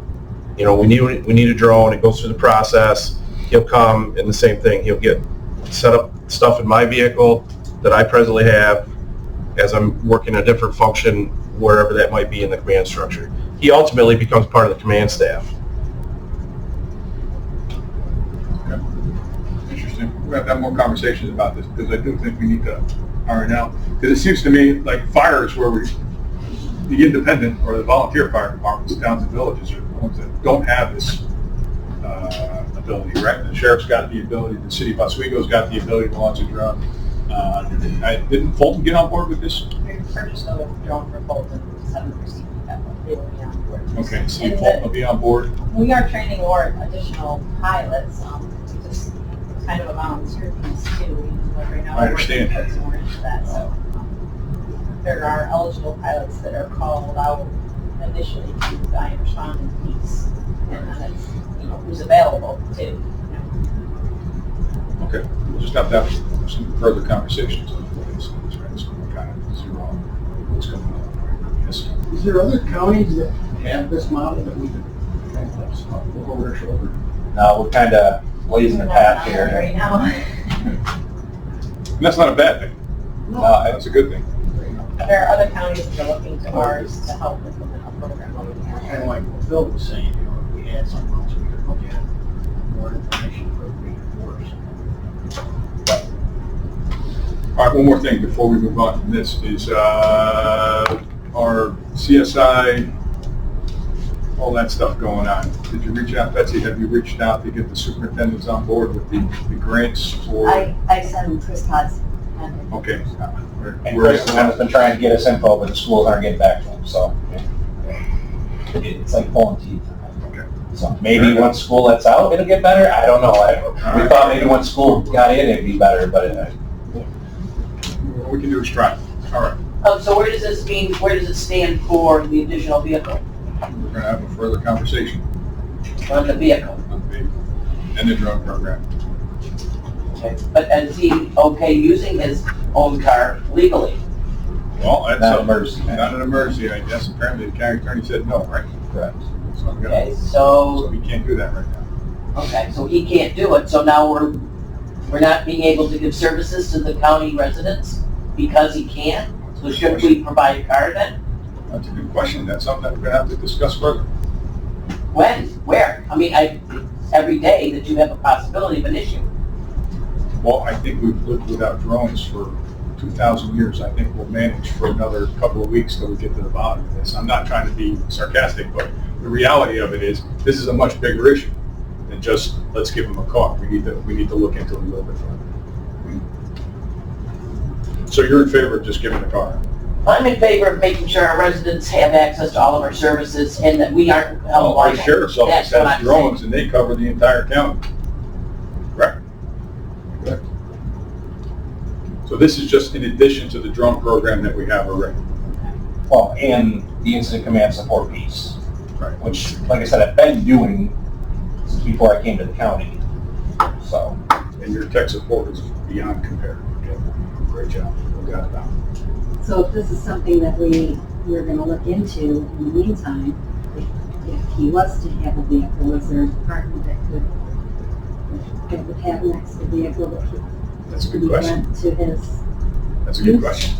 We need a drone. It goes through the process. He'll come and the same thing. He'll get set up stuff in my vehicle that I presently have as I'm working a different function wherever that might be in the command structure. He ultimately becomes part of the command staff. Okay. Interesting. We're going to have to have more conversations about this because I do think we need to iron out. Because it seems to me like fire is where the independent or the volunteer fire departments, towns and villages are the ones that don't have this ability, right? The sheriff's got the ability, the city of Oswego's got the ability to launch a drone. Didn't Fulton get on board with this? we purchased a drone for Fulton, just haven't received that, but they will be on board. Okay, so And Fulton will be on board. We are training more additional pilots, just kind of a volunteer piece too. Right now, I understand. we're working more into that, so there are eligible pilots that are called out initially to the I responding piece, and then it's, who's available too. Okay, we'll just have to have some further conversations on this, right? So we're kind of zero on what's going on. Yes. Is there other counties that have this model that we could kind of look over their shoulder? Now, we're kind of blazing the path here. Right now. And that's not a bad thing. No, That's a good thing. There are other counties that are looking to ours to help implement a program over there. Kind of like what Phil was saying, if we had something else we could look at, more information for All right, one more thing before we move on from this is our CSI, all that stuff going on. Did you reach out, Betsy, have you reached out to get the superintendents on board with the grants for? I sent Chris Potts. Okay. And Chris is the one that's been trying to get us info, but the schools aren't getting back to him, so it's like pulling teeth. Okay. So maybe once school lets out, it'll get better. I don't know. We thought maybe once school got in, it'd be better, but What we can do is try. All right. So where does this mean, where does it stand for the additional vehicle? We're going to have a further conversation On the vehicle? on the vehicle and the drone program. Okay. But is he okay using his own car legally? Well, that's Not an emergency. Not an emergency, I guess. Apparently the county attorney said no, right? correct. So I'm gonna- Okay, so so, he can't do that right now. okay, so he can't do it, so now we're not being able to give services to the county residents because he can't? So shouldn't we provide a car then? That's a good question. That's something that we're going to have to discuss further. When? Where? I mean, every day that you have a possibility of an issue. Well, I think we've lived without drones for 2,000 years. I think we'll manage for another couple of weeks till we get to the bottom of this. I'm not trying to be sarcastic, but the reality of it is this is a much bigger issue than just let's give them a car. We need to look into it a little bit further. So you're in favor of just giving the car? I'm in favor of making sure our residents have access to all of our services and that we aren't held Our liable. sheriff's office That's what has I'm drones and they cover the entire county. Correct? Correct. So this is just in addition to the drone program that we have already. Well, and the incident command support piece, Right. which, like I said, I've been doing since before I came to the county. So, And your tech support is beyond compare. Great job. We got it down. So if this is something that we're gonna look into in the meantime, if he was to have a vehicle, is there a department that would have an extra vehicle that That's a could good be question. lent to his? That's a good question.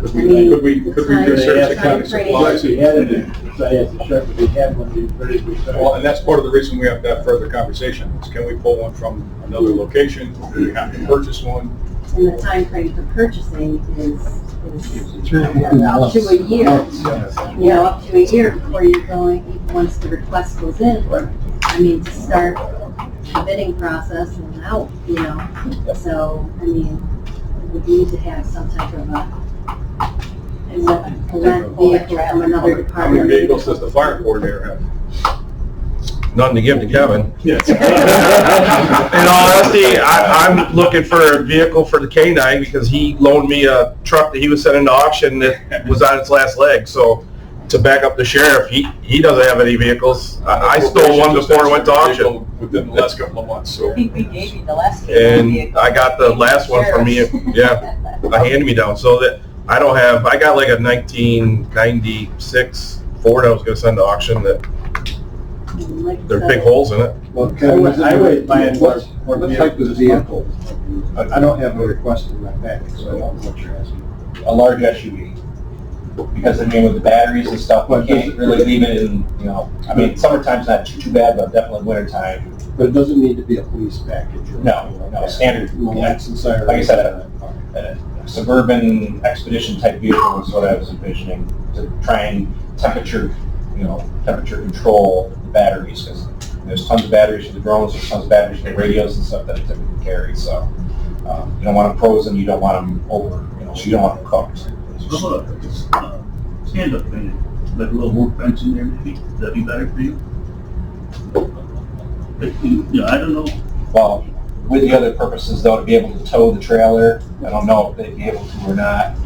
Could I mean, we the research the time county frame- supplies? He had it, so he has to check if he had one, he's ready to start. Well, and that's part of the reason we have to have further conversation. Is can we pull one from another location? Do we have to purchase one? And the time frame for purchasing is up Months. to a year. You know, up to a year before you're going, once the request goes in. I mean, to start the bidding process and out, you know. So, I mean, we need to have some type of a rent vehicle from another How many department. vehicles does the fire coordinator have? None to give to Kevin. Yes. In all honesty, I'm looking for a vehicle for the K-9 because he loaned me a truck that he was sending to auction that was on its last leg. So to back up the sheriff, he doesn't have any vehicles. I stole one before it went to auction. Within the last couple of months, so. I think we gave you the last. And I got the last one from me, yeah, a hand-me-down. So that I don't have, I got like a 1996 Ford I was gonna send to auction that there are big holes in it. Well, I would buy what one type of vehicle? I don't have a request in my package, so I don't know what you're asking. a large SUV. Because, I mean, with the batteries and stuff, we can't really leave it in, you know, I mean, summertime's not too bad, but definitely wintertime. But it doesn't need to be a police package or No, anything like no, that. standard, No yeah. lights and sirens. Like I said, a suburban expedition type vehicle is what I was envisioning, to try and temperature control the batteries, because there's tons of batteries for the drones, there's tons of batteries for the radios and stuff that it typically carries, so you don't want them frozen, you don't want them over, so you don't want them cooked. How about a stand-up thing, like a little workbench in there, maybe, that'd be better for you? Yeah, I don't know. Well, with the other purposes though, to be able to tow the trailer, I don't know if they'd be able to or not,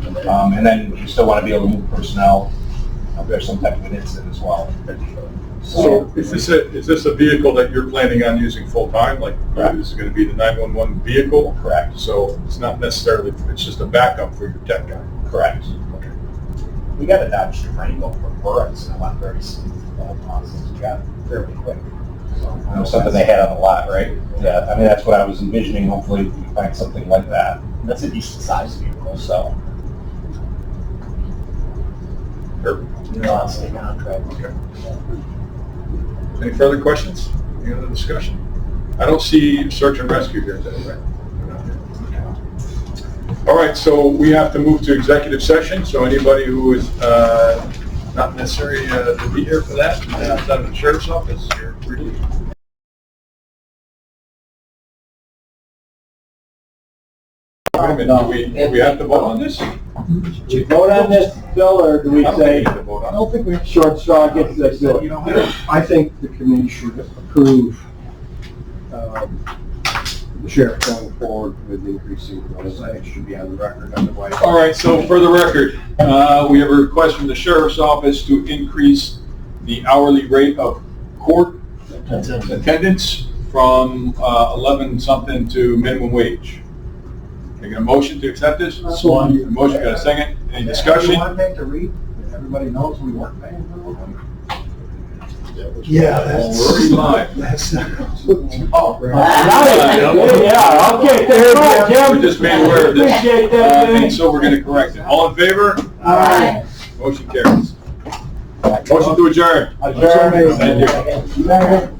and then you still want to be able to move personnel if there's some type of an incident as well. So is this a vehicle that you're planning on using full-time? Like, Correct. this is gonna be the 911 vehicle? Correct. So it's not necessarily, it's just a backup for your tech guy? Correct. Okay. We got a Dodge Durango for Burris and it went very smooth. The whole process got fairly quick. So, you know, something they had on the lot, right? Yeah, I mean, that's what I was envisioning. Hopefully we can find something like that. That's a decent sized vehicle, so. Sure. I'll stay contract. Okay. Any further questions? Any other discussion? I don't see search and rescue here today, right? All right, so we have to move to executive session, so anybody who is not necessary to be here for that, outside of the sheriff's office, you're free to leave. Wait a minute, do we have to vote on this? Do we vote on this bill, or do we I don't think say we have to vote I on don't think we, short straw gets the bill? I think the committee should approve the sheriff going forward with increasing those. I think it should be on the record, otherwise. it. All right, so for the record, we have a request from the sheriff's office to increase the hourly rate of court attendance from 11 something to minimum wage. Taking a motion to accept this? So- A motion, got a second? Any discussion? Want to take the read? Everybody knows we weren't paying for it. Yeah, We're already live. that's. Oh, Yeah, okay, there you go, Jim. We're just made aware of this. Appreciate that, And Jim. so we're gonna correct it. All in favor? Aye. Motion carries. Motion to adjourn. Adjourn. Thank you. Second.